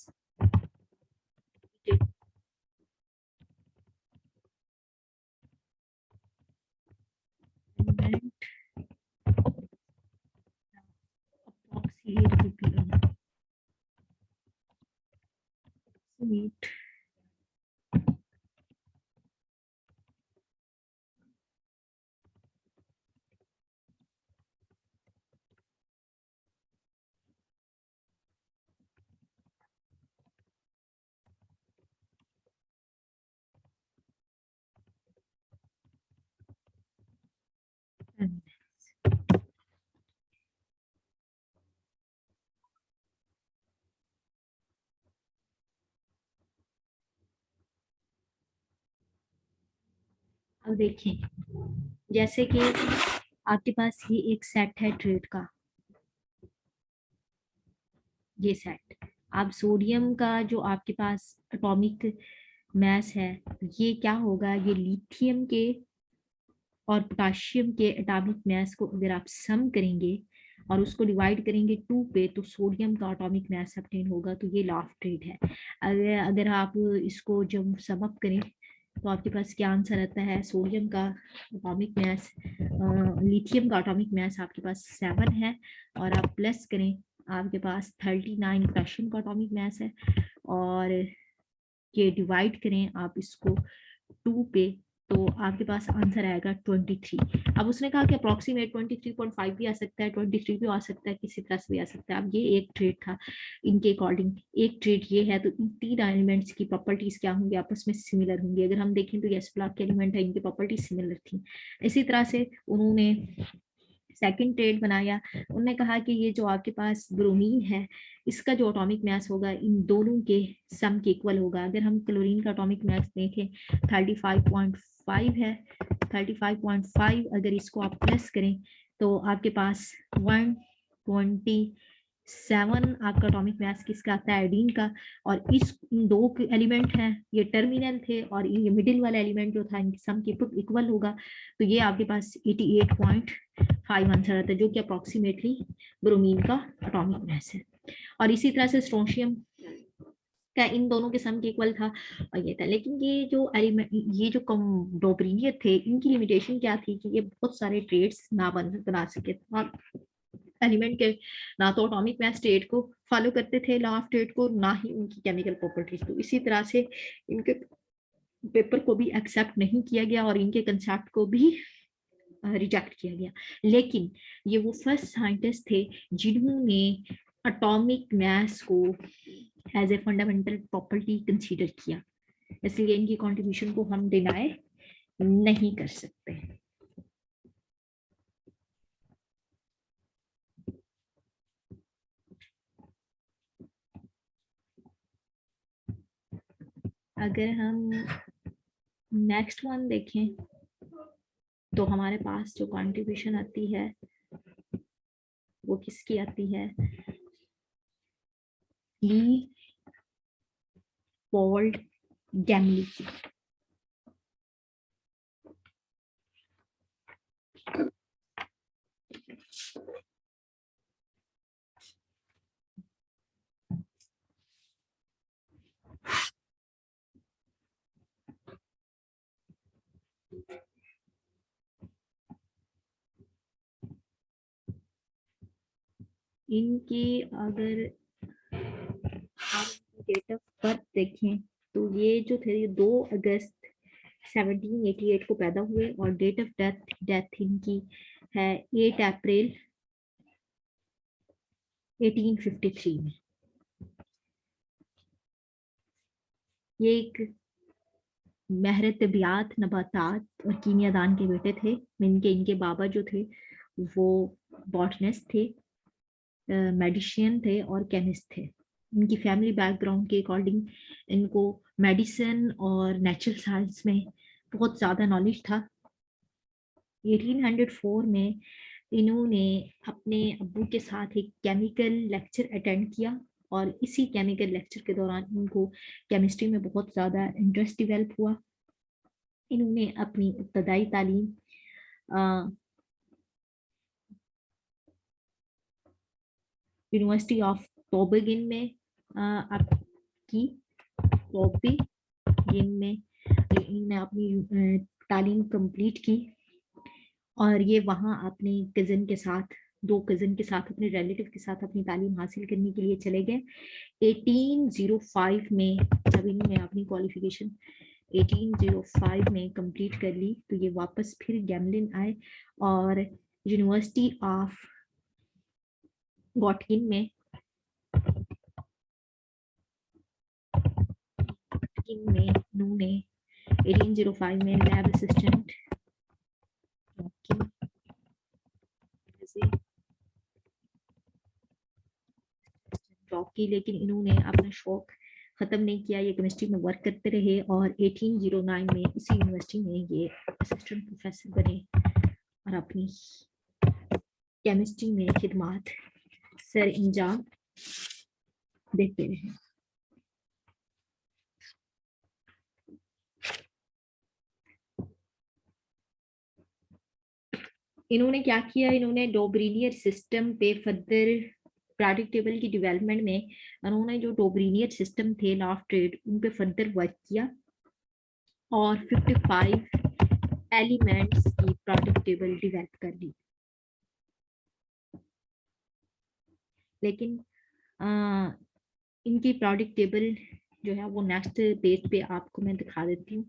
element approximate अब देखिए, जैसे कि आपके पास ये एक सेट है ट्रेड का, ये सेट, आप सोडियम का जो आपके पास एटॉमिक मैस है ये क्या होगा, ये लिथियम के और पोटाशियम के एटॉमिक मैस को अगर आप सम करेंगे और उसको डिवाइड करेंगे 2 पे तो सोडियम का एटॉमिक मास ऑब्टेन होगा। तो ये लॉ ऑफ ट्रेड है। अगर आप इसको जब सम अप करें तो आपके पास क्या आंसर आता है, सोडियम का एटॉमिक मास, लिथियम का एटॉमिक मास आपके पास 7 है, और आप प्लस करें आपके पास 39 पोटेशियम का एटॉमिक मास है, और ये डिवाइड करें आप इसको 2 पे तो आपके पास आंसर आएगा 23। अब उसने कहा कि अप्रोक्सीमेट 23.5 भी आ सकता है, 23 भी आ सकता है, किसी तरह से भी आ सकता है। अब ये एक ट्रेड था इनके अकॉर्डिंग, एक ट्रेड ये है, तो इन 3 एलिमेंट्स की प्रॉपर्टीज क्या होंगी, आपस में सिमिलर होंगी। अगर हम देखें तो ये एस ब्लॉक के एलिमेंट है, इनकी प्रॉपर्टीज सिमिलर थी। इसी तरह से उन्होंने सेकंड ट्रेड बनाया। उन्होंने कहा कि ये जो आपके पास ब्रोमीन है इसका जो एटॉमिक मास होगा इन दोनों के सम के इक्वल होगा। अगर हम क्लोरीन का एटॉमिक मास देखें 35.5 है, 35.5 अगर इसको आप प्लस करें तो आपके पास 127 आपका एटॉमिक मास किसका आता है, आयोडीन का। और इस दो एलिमेंट हैं, ये टर्मिनल थे, और ये मिडिल वाला एलिमेंट जो था इनके सम के इक्वल होगा। तो ये आपके पास 88.5 आंसर आता है, जो कि अप्रोक्सीमेटली ब्रोमीन का एटॉमिक मास है। और इसी तरह से स्ट्रोंशियम का इन दोनों के सम के इक्वल था, और ये था। लेकिन ये जो एलिमेंट, ये जो डोबरिनियत थे, इनकी लिमिटेशन क्या थी कि ये बहुत सारे ट्रेड्स ना बना सके, और एलिमेंट के ना तो एटॉमिक मास स्टेट को फॉलो करते थे, लॉ ऑफ ट्रेड को, ना ही उनकी केमिकल प्रॉपर्टीज को। इसी तरह से इनके पेपर को भी एक्सेप्ट नहीं किया गया और इनके कंसेप्ट को भी रिजेक्ट किया गया। लेकिन ये वो फर्स्ट साइंटिस्ट थे जिन्होंने एटॉमिक मास को as a fundamental property consider किया, इसलिए इनकी कंट्रीब्यूशन को हम डिनाई नहीं कर सकते। अगर हम नेक्स्ट वन देखें तो हमारे पास जो कंट्रीब्यूशन आती है वो किसकी आती है, ली पॉल्ड गैमली की। इनकी अगर आप डेट ऑफ बर्थ देखें तो ये जो थे, ये 2 अगस्त 1788 को पैदा हुए, और डेट ऑफ डेथ इनकी है 8 अप्रैल 1853 में। ये एक महर तबियात, नबातात और कीमियादान के बेटे थे। इनके बाबा जो थे वो बॉटनिस्ट थे, मेडिशियन थे और केमिस्ट थे। इनकी फैमिली बैकग्राउंड के अकॉर्डिंग इनको मेडिसिन और नेचुरल साइंस में बहुत ज़्यादा नॉलेज था। 1804 में इन्होंने अपने अब्बू के साथ एक केमिकल लेक्चर अटेंड किया, और इसी केमिकल लेक्चर के दौरान इनको केमिस्ट्री में बहुत ज़्यादा इंटरेस्ट डेवलप हुआ। इन्होंने अपनी इब्तदाई तालीम यूनिवर्सिटी ऑफ टोबेगिन में की, टोबेगिन में इन्होंने अपनी तालीम कंप्लीट की, और ये वहाँ अपने कज़न के साथ, 2 कज़न के साथ, अपने रिलेटिव के साथ अपनी तालीम हासिल करने के लिए चले गए। 1805 में जब इन्होंने अपनी क्वालिफिकेशन 1805 में कंप्लीट कर ली तो ये वापस फिर गैमलिन आए, और यूनिवर्सिटी ऑफ गॉटकिन में इन्होंने 1805 में लैब असिस्टेंट जॉब की, लेकिन इन्होंने अपना शौक खत्म नहीं किया, ये केमिस्ट्री में वर्क करते रहे, और 1809 में इसी यूनिवर्सिटी में ये असिस्टेंट प्रोफेसर बने और अपनी केमिस्ट्री में खिदमात सर इंजाम देते रहे। इन्होंने क्या किया, इन्होंने डोब्रिनियर सिस्टम पे फर्दर पीरियोडिक टेबल की डेवलपमेंट में उन्होंने जो डोब्रिनियर सिस्टम थे लॉ ऑफ ट्रेड उन पे फर्दर वर्क किया और 55 एलिमेंट्स की पीरियोडिक टेबल डेवलप कर ली। लेकिन इनकी पीरियोडिक टेबल जो है वो नेक्स्ट पेज पे आपको मैं दिखा देती हूँ,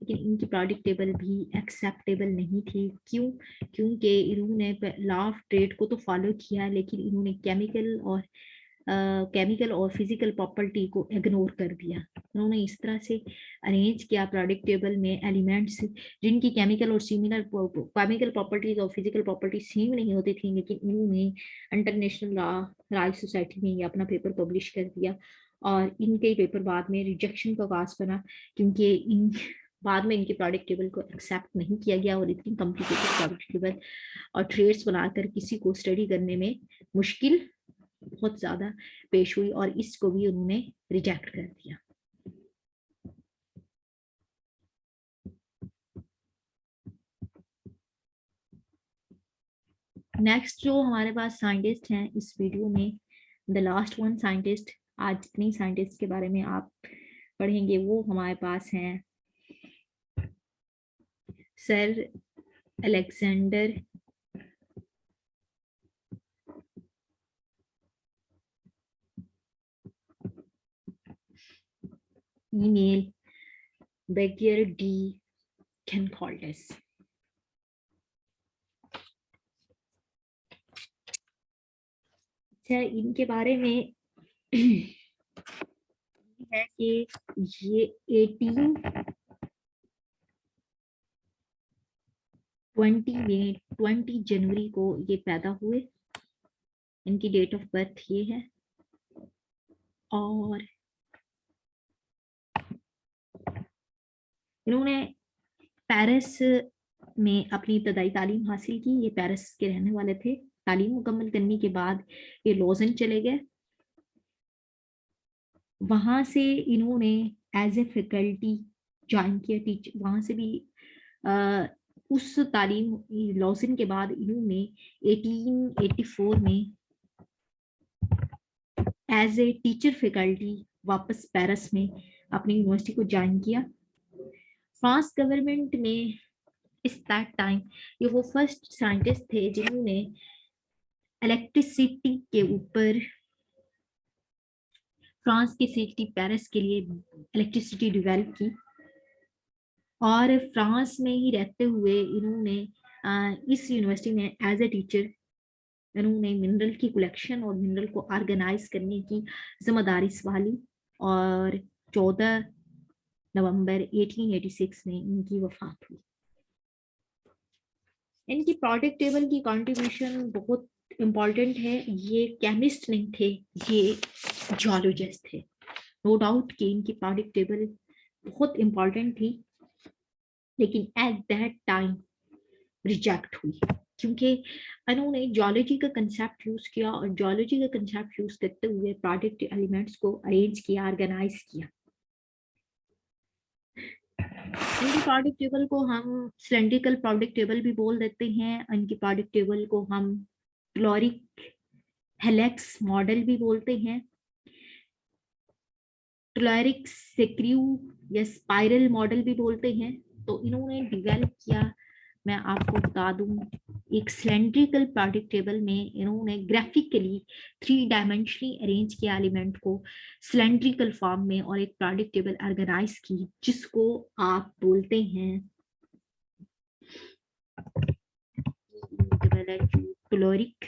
लेकिन इनकी पीरियोडिक टेबल भी एक्सेप्टेबल नहीं थी। क्यों? क्योंकि इन्होंने लॉ ऑफ ट्रेड को तो फॉलो किया, लेकिन इन्होंने केमिकल और फिजिकल प्रॉपर्टी को इग्नोर कर दिया। उन्होंने इस तरह से अरेंज किया पीरियोडिक टेबल में एलिमेंट्स जिनकी केमिकल और केमिकल प्रॉपर्टीज और फिजिकल प्रॉपर्टी सेम नहीं होती थी, लेकिन इन्होंने इंटरनेशनल लॉ रॉयल सोसाइटी में ये अपना पेपर पब्लिश कर दिया और इनके पेपर बाद में रिजेक्शन का काज बना, क्योंकि इन बाद में इनके पीरियोडिक टेबल को एक्सेप्ट नहीं किया गया और इतनी कॉम्प्लिकेटेड पीरियोडिक टेबल और ट्रेड्स बनाकर किसी को स्टडी करने में मुश्किल बहुत ज्यादा पेश हुई और इसको भी उन्होंने रिजेक्ट कर दिया। नेक्स्ट जो हमारे पास साइंटिस्ट हैं इस वीडियो में, द लास्ट वन साइंटिस्ट, आज जितनी साइंटिस्ट के बारे में आप पढ़ेंगे वो हमारे पास हैं सर अलेक्जेंडर ईमेल बेगियर डी कैनकॉल्डस। अच्छा, इनके बारे में है कि ये 20 जनवरी को ये पैदा हुए, इनकी डेट ऑफ बर्थ ये है और इन्होंने पेरिस में अपनी इब्तदाई तालीम हासिल की। ये पेरिस के रहने वाले थे। तालीम मुकम्मल करने के बाद ये लॉजन चले गए। वहां से इन्होंने एज ए फैकल्टी ज्वाइन किया, टीचर वहां से भी उस तालीम लॉजन के बाद इन्होंने 1884 में एज ए टीचर फैकल्टी वापस पेरिस में अपनी यूनिवर्सिटी को ज्वाइन किया। फ्रांस गवर्नमेंट में इस दैट टाइम ये वो फर्स्ट साइंटिस्ट थे जिन्होंने इलेक्ट्रिसिटी के ऊपर फ्रांस की सिटी पेरिस के लिए इलेक्ट्रिसिटी डेवलप की और फ्रांस में ही रहते हुए इन्होंने इस यूनिवर्सिटी में एज ए टीचर इन्होंने मिनरल की कलेक्शन और मिनरल को ऑर्गेनाइज करने की जिम्मेदारी संभाली और 14 नवंबर 1886 में इनकी वफात हुई। इनकी पीरियोडिक टेबल की कंट्रीब्यूशन बहुत इम्पोर्टेंट है। ये केमिस्ट नहीं थे, ये जियोलॉजिस्ट थे। नो डाउट कि इनकी पीरियोडिक टेबल बहुत इम्पोर्टेंट थी, लेकिन एट दैट टाइम रिजेक्ट हुई क्योंकि इन्होंने जियोलॉजी का कंसेप्ट यूज किया और जियोलॉजी का कंसेप्ट यूज करते हुए पीरियोडिक एलिमेंट्स को अरेंज किया, ऑर्गेनाइज किया। इनकी पीरियोडिक टेबल को हम सिलेंड्रिकल पीरियोडिक टेबल भी बोल देते हैं। इनकी पीरियोडिक टेबल को हम क्लोरिक हेलेक्स मॉडल भी बोलते हैं, क्लोरिक सेक्रियू या स्पाइरल मॉडल भी बोलते हैं। तो इन्होंने डिवेल्प किया, मैं आपको बता दूं, एक सिलेंड्रिकल पीरियोडिक टेबल में इन्होंने ग्राफिकली 3 डायमेंशनली अरेंज किया एलिमेंट को सिलेंड्रिकल फॉर्म में और एक पीरियोडिक टेबल ऑर्गेनाइज की, जिसको आप बोलते हैं क्लोरिक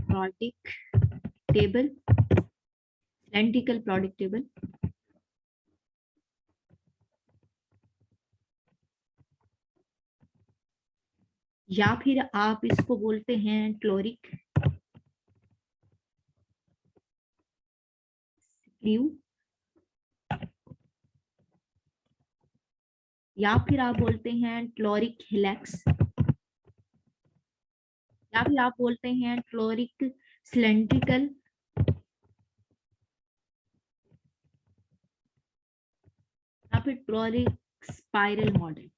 periodic table, cylindrical periodic table. या फिर आप इसको बोलते हैं क्लोरिक सेक्रियू, या फिर आप बोलते हैं क्लोरिक हेलेक्स, या फिर आप बोलते हैं क्लोरिक सिलेंड्रिकल, या फिर chloric spiral model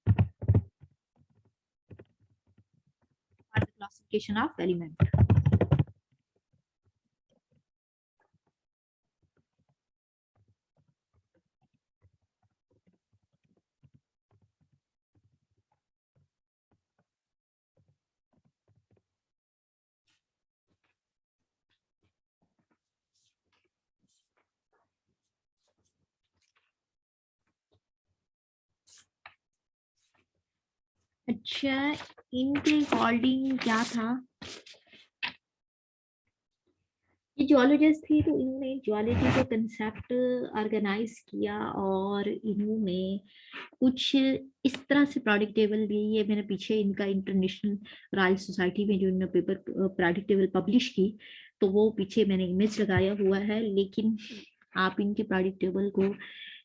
for the classification of element. अच्छा, इनके अकॉर्डिंग क्या था, ये ज्वालॉजिस्ट थी तो इन्होंने ज्वालॉजी को कंसेप्ट ऑर्गेनाइज किया और इन्होंने कुछ इस तरह से प्रोडक्ट टेबल दी। ये मैंने पीछे इनका इंटरनेशनल रॉयल सोसाइटी में जो इन्होंने पेपर प्रोडक्ट टेबल पब्लिश की तो वो पीछे मैंने इमेज लगाया हुआ है, लेकिन आप इनके प्रोडक्ट टेबल को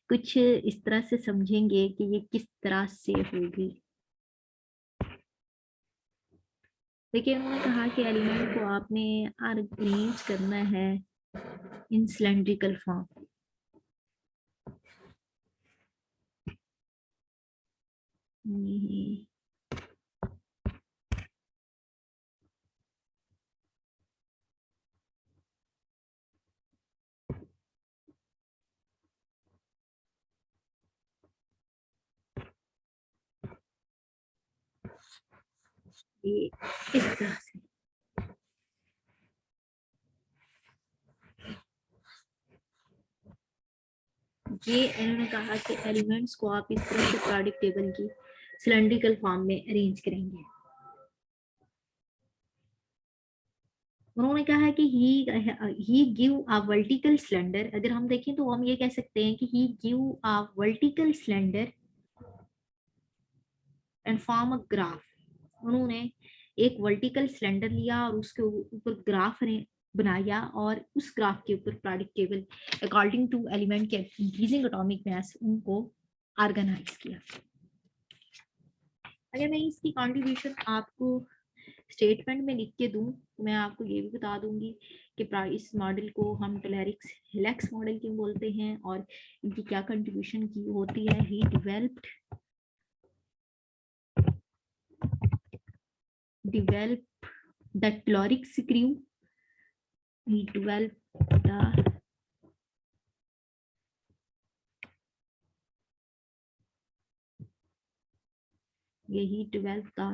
कुछ इस तरह से समझेंगे कि ये किस तरह से होगी। देखिए, उन्होंने कहा कि एलिमेंट को आपने अरेंज करना है इन सिलेंड्रिकल फॉर्म। ये इस तरह से ये इन्होंने कहा कि एलिमेंट्स को आप इस तरह से प्रोडक्ट टेबल की सिलेंड्रिकल फॉर्म में अरेंज करेंगे। उन्होंने कहा कि he give a vertical cylinder. अगर हम देखें तो हम ये कह सकते हैं कि he give a vertical cylinder and form a graph. उन्होंने एक वर्टिकल सिलेंडर लिया और उसके ऊपर ग्राफ बनाया और उस ग्राफ के ऊपर product table according to element के इंक्रीजिंग एटॉमिक मास उनको ऑर्गेनाइज किया। अगर मैं इसकी कंट्रीब्यूशन आपको स्टेटमेंट में लिख के दूं तो मैं आपको ये भी बता दूंगी कि इस मॉडल को हम टेलेरिक्स हेलेक्स मॉडल क्यों बोलते हैं और इनकी क्या कंट्रीब्यूशन की होती है। ही developed the telluric screw. He developed the he developed the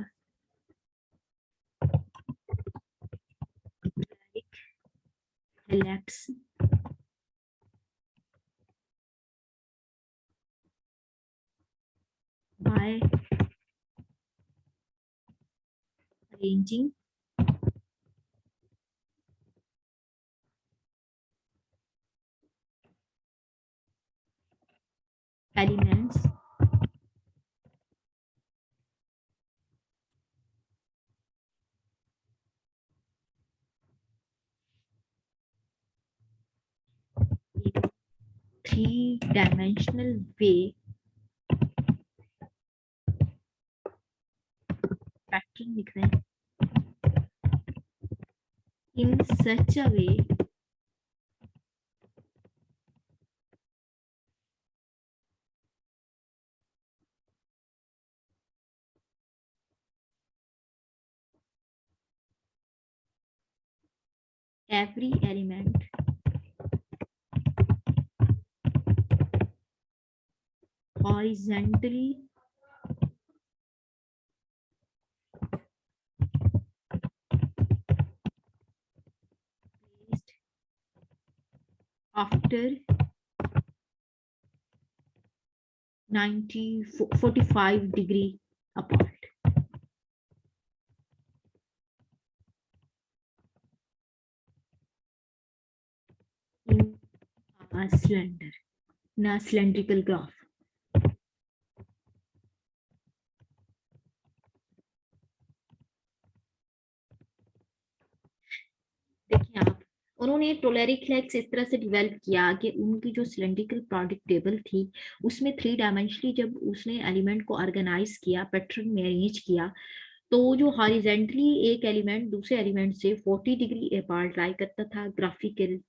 helix by arranging elements in three-dimensional way, pattern लिख रहे हैं, in such a way every element horizontally placed after 45 degree apart. In a cylinder, in a cylindrical graph. देखिए आप, उन्होंने टोलेरिक helix इस तरह से develop किया कि उनकी जो सिलेंड्रिकल प्रोडक्ट टेबल थी उसमें थ्री डायमेंशनली जब उसने एलिमेंट को ऑर्गेनाइज किया, पैटर्न में अरेंज किया, तो जो हॉरिजेंटली एक एलिमेंट दूसरे एलिमेंट से 40 डिग्री अपार्ट लाई करता था ग्राफिकल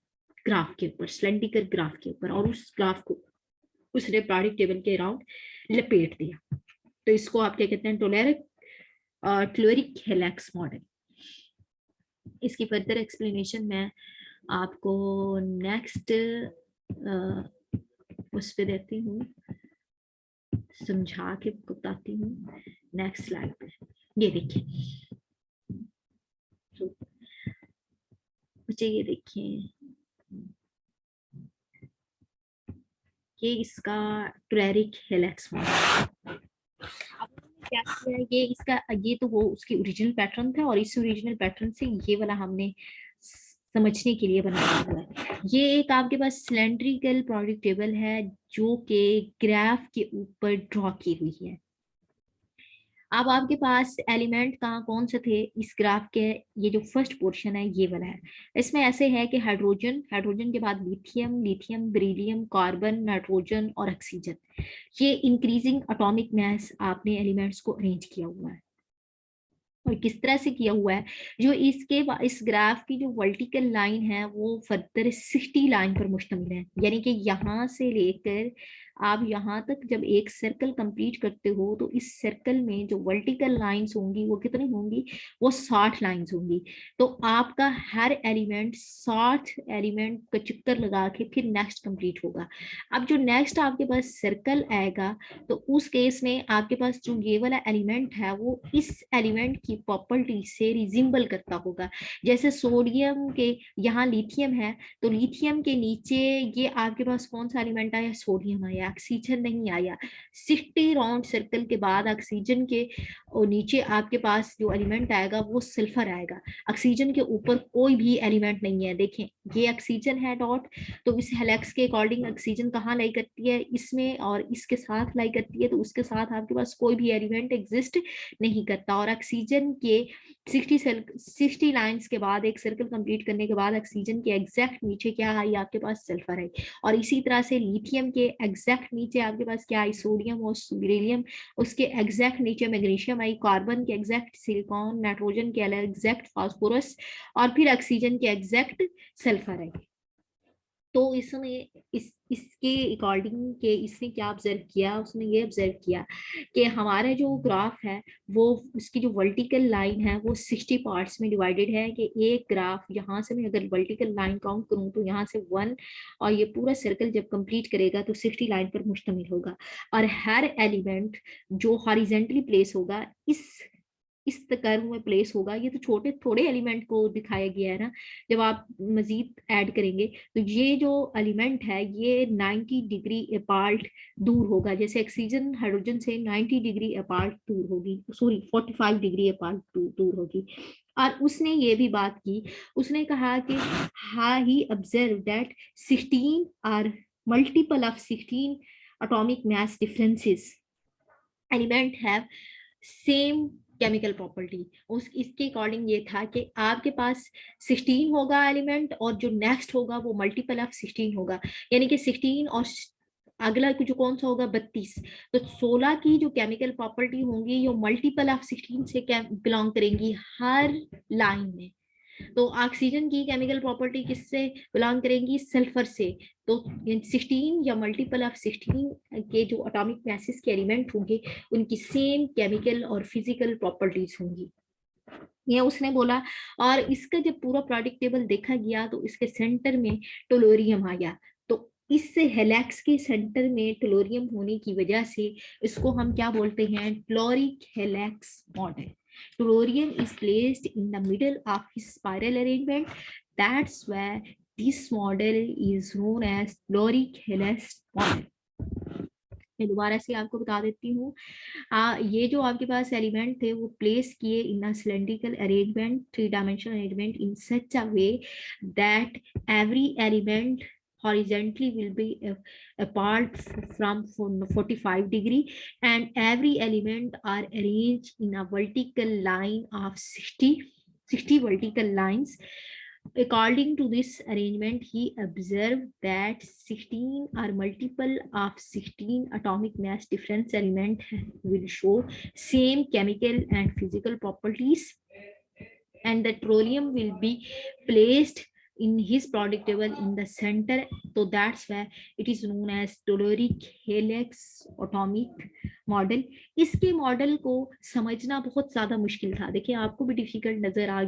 ग्राफ के ऊपर, सिलेंड्रिकल ग्राफ के ऊपर, और उस ग्राफ को उसने प्रोडक्ट टेबल के अराउंड लपेट दिया। तो इसको आप क्या कहते हैं, टेलुरिक हेलिक्स मॉडल। इसकी फर्दर एक्सप्लेनेशन मैं आपको नेक्स्ट उस पे देती हूँ, समझा के बताती हूँ नेक्स्ट स्लाइड पे। ये देखिए, तो मुझे ये देखिए, ये इसका टेलुरिक हेलिक्स मॉडल। क्या किया है, ये इसका, ये तो वो उसकी ओरिजिनल पैटर्न था, और इस ओरिजिनल पैटर्न से ये वाला हमने समझने के लिए बनाया हुआ है। ये एक आपके पास सिलेंड्रिकल प्रोडक्ट टेबल है जो कि ग्राफ के ऊपर ड्रॉ की हुई है। अब आपके पास एलिमेंट कहाँ कौन से थे इस ग्राफ के, ये जो फर्स्ट पोर्शन है ये वाला है। इसमें ऐसे है कि हाइड्रोजन, हाइड्रोजन के बाद lithium, lithium beryllium, carbon, nitrogen और ऑक्सीजन। ये इंक्रीजिंग एटॉमिक मास आपने एलिमेंट्स को अरेंज किया हुआ है। और किस तरह से किया हुआ है, जो इस ग्राफ की जो वर्टिकल लाइन है वो फर्दर 60 लाइन पर मुश्तमिल है। यानी कि यहाँ से लेकर आप यहाँ तक जब एक सर्कल कंप्लीट करते हो तो इस सर्कल में जो वर्टिकल लाइंस होंगी वो कितनी होंगी, वो 60 लाइंस होंगी। तो आपका हर एलिमेंट 60 एलिमेंट का चक्कर लगा के फिर नेक्स्ट कंप्लीट होगा। अब जो नेक्स्ट आपके पास सर्कल आएगा तो उस केस में आपके पास जो ये वाला एलिमेंट है वो इस एलिमेंट की प्रॉपर्टी से रिजिम्बल करता होगा। जैसे सोडियम के यहाँ लिथियम है, तो लिथियम के नीचे ये आपके पास कौन सा एलिमेंट आया, सोडियम आया, ऑक्सीजन नहीं आया। 60 राउंड सर्कल के बाद ऑक्सीजन के और नीचे आपके पास जो एलिमेंट आएगा वो सल्फर आएगा। ऑक्सीजन के ऊपर कोई भी एलिमेंट नहीं है। देखें ये ऑक्सीजन है डॉट, तो इस हेलिक्स के अकॉर्डिंग ऑक्सीजन कहाँ लाई करती है, इसमें, और इसके साथ लाई करती है, तो उसके साथ आपके पास कोई भी एलिमेंट एग्जिस्ट नहीं करता। और ऑक्सीजन के 60 लाइंस के बाद एक सर्कल कंप्लीट करने के बाद ऑक्सीजन के एग्जैक्ट नीचे क्या आई, आपके पास सल्फर है। और इसी तरह से लिथियम के एग्जैक्ट नीचे आपके पास क्या आई, सोडियम और बेरिलियम, उसके एग्जैक्ट नीचे मैग्नीशियम आई, कार्बन के एग्जैक्ट सिलिकॉन, नाइट्रोजन के एग्जैक्ट फास्फोरस, और फिर ऑक्सीजन के एग्जैक्ट सल्फर है। तो इसने इसके अकॉर्डिंग के इसने क्या ऑब्जर्व किया, उसने ये ऑब्जर्व किया कि हमारा जो ग्राफ है वो उसकी जो वर्टिकल लाइन है वो 60 पार्ट्स में डिवाइडेड है। कि एक ग्राफ यहाँ से मैं अगर वर्टिकल लाइन काउंट करूँ तो यहाँ से 1, और ये पूरा सर्कल जब कंप्लीट करेगा तो 60 लाइन पर मुश्तमिल होगा। और हर एलिमेंट जो हॉरिजेंटली प्लेस होगा इस कर्व में प्लेस होगा। ये तो छोटे थोड़े एलिमेंट को दिखाया गया है ना, जब आप मजीद ऐड करेंगे तो ये जो एलिमेंट है ये 90 डिग्री अपार्ट दूर होगा। जैसे ऑक्सीजन हाइड्रोजन से 90 डिग्री अपार्ट दूर होगी, सॉरी 45 डिग्री अपार्ट दूर होगी। और उसने ये भी बात की, उसने कहा कि हाँ he observe that 16 are multiple of 16 atomic mass differences element have same chemical property. उस इसके अकॉर्डिंग ये था कि आपके पास 16 होगा एलिमेंट, और जो नेक्स्ट होगा वो मल्टीपल ऑफ 16 होगा। यानी कि 16 और अगला जो कौन सा होगा 32। तो 16 की जो केमिकल प्रॉपर्टी होंगी ये मल्टीपल ऑफ 16 से बिलोंग करेंगी हर लाइन में। तो ऑक्सीजन की केमिकल प्रॉपर्टी किससे बिलोंग करेंगी, सल्फर से। तो 16 या मल्टीपल ऑफ 16 के जो एटॉमिक मैसेज के एलिमेंट होंगे उनकी सेम केमिकल और फिजिकल प्रॉपर्टीज होंगी, ये उसने बोला। और इसका जब पूरा प्रोडक्ट टेबल देखा गया तो इसके सेंटर में टोलोरियम आ गया। तो इस हेलिक्स के सेंटर में टोलोरियम होने की वजह से इसको हम क्या बोलते हैं, telluric helix model. Tellurium is placed in the middle of his spiral arrangement. That's why this model is known as Telluric helix model. मैं दोबारा से आपको बता देती हूँ, ये जो आपके पास एलिमेंट थे वो प्लेस किए in a cylindrical arrangement, 3 dimensional arrangement in such a way that every element horizontally will be apart from 45 degree, and every element are arranged in a vertical line of 60 vertical lines. According to this arrangement, he observed that 16 or multiple of 16 atomic mass difference element will show same chemical and physical properties, and the tellurium will be placed in his product table in the center, so that's why it is known as telluric helix atomic model. इसके model को समझना बहुत ज्यादा मुश्किल था। देखिए आपको भी डिफिकल्ट नजर आ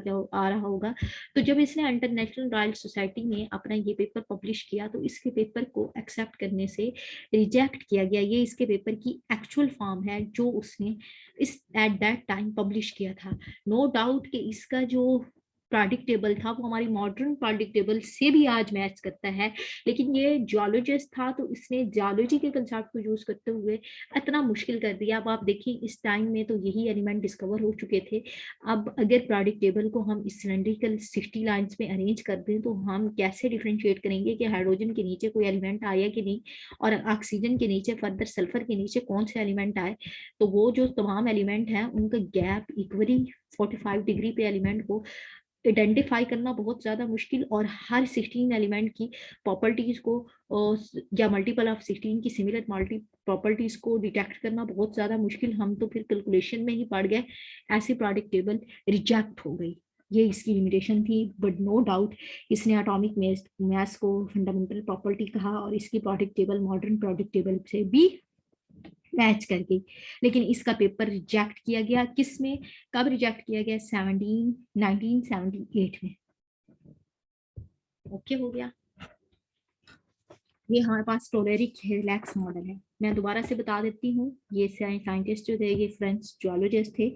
रहा होगा। तो जब इसने इंटरनेशनल रॉयल सोसाइटी में अपना ये पेपर पब्लिश किया तो इसके पेपर को एक्सेप्ट करने से रिजेक्ट किया गया। ये इसके पेपर की एक्चुअल फॉर्म है जो उसने इस एट दैट टाइम पब्लिश किया था। नो डाउट कि इसका जो प्रोडिक्ट टेबल था वो हमारी मॉडर्न प्रोडिक्ट टेबल से भी आज मैच करता है, लेकिन ये जियोलॉजिस्ट था तो इसने जियोलॉजी के कंसेप्ट को यूज करते हुए इतना मुश्किल कर दिया। अब आप देखिए इस टाइम में तो यही एलिमेंट डिस्कवर हो चुके थे। अब अगर प्रोडिक्ट टेबल को हम इस सिलेंड्रिकल 60 लाइंस में अरेंज कर दें तो हम कैसे डिफ्रेंशिएट करेंगे कि हाइड्रोजन के नीचे कोई एलिमेंट आया कि नहीं, और ऑक्सीजन के नीचे, फर्दर सल्फर के नीचे कौन से एलिमेंट आए। तो वो जो तमाम एलिमेंट हैं उनका गैप इक्वली 45 डिग्री पे एलिमेंट को आइडेंटिफाई करना बहुत ज्यादा मुश्किल, और हर 16 एलिमेंट की प्रॉपर्टीज को या मल्टीपल ऑफ 16 की सिमिलर मल्टी प्रॉपर्टीज को डिटेक्ट करना बहुत ज्यादा मुश्किल। हम तो फिर कैलकुलेशन में ही पड़ गए, ऐसी प्रोडक्ट टेबल रिजेक्ट हो गई। ये इसकी लिमिटेशन थी। बट नो डाउट इसने एटॉमिक मास को फंडामेंटल प्रॉपर्टी कहा और इसकी product table modern product table से भी मैच कर गई। लेकिन इसका पेपर रिजेक्ट किया गया। किस में, कब रिजेक्ट किया गया? 1978 में। ओके हो गया। ये हमारे पास टोलेरिक हेलाक्स मॉडल है। मैं दोबारा से बता देती हूँ, ये साइंटिस्ट जो थे ये फ्रेंच जियोलॉजिस्ट थे।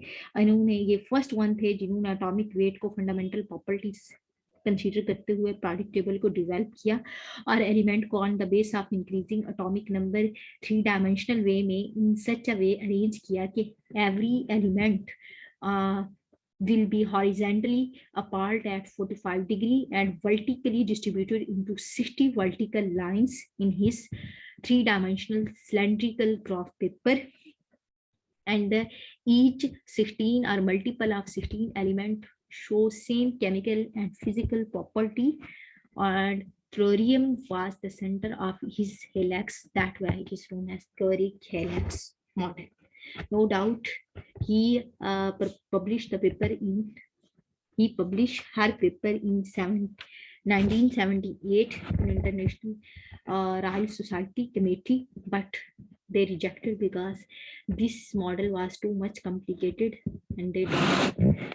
इन्होंने ये फर्स्ट वन थे जिन्होंने एटॉमिक वेट को फंडामेंटल प्रॉपर्टीज कंसीडर करते हुए प्रोडक्ट टेबल को डिवेल्प किया और एलिमेंट को on the base of increasing atomic number 3 dimensional way में in such a way arrange किया कि every element will be horizontally apart at 45 degree and vertically distributed into 60 vertical lines in his 3-dimensional cylindrical graph paper, and each 16 or multiple of 16 element show same chemical and physical property, and thorium was the center of his helix. That way it is known as thoric helix model. No doubt he published the paper in he published her paper in 1978 in International Royal Society Committee, but they rejected because this model was too much complicated and they don't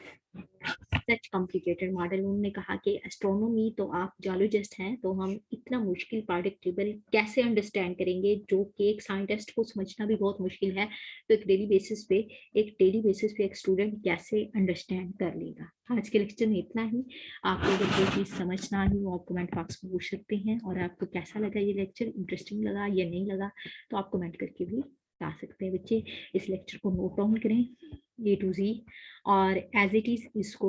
such complicated model. उन्होंने कहा कि astronomy तो आप geologist हैं तो हम इतना मुश्किल प्रोडक्ट टेबल कैसे अंडरस्टैंड करेंगे जो कि एक साइंटिस्ट को समझना भी बहुत मुश्किल है। तो एक डेली बेसिस पे एक स्टूडेंट कैसे अंडरस्टैंड कर लेगा। आज के लेक्चर में इतना ही। आपको अगर कोई चीज़ समझ ना आई वो आप कमेंट बॉक्स में पूछ सकते हैं, और आपको कैसा लगा ये लेक्चर, इंटरेस्टिंग लगा या नहीं लगा, तो आप कमेंट करके भी बता सकते हैं। बच्चे इस लेक्चर को नोट डाउन करें A to Z और एज इट इज इसको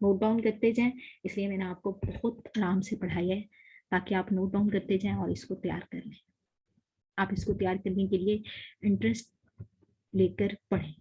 नोट डाउन करते जाएं। इसलिए मैंने आपको बहुत आराम से पढ़ाया है ताकि आप नोट डाउन करते जाएं और इसको तैयार कर लें। आप इसको तैयार करने के लिए इंटरेस्ट लेकर पढ़ें।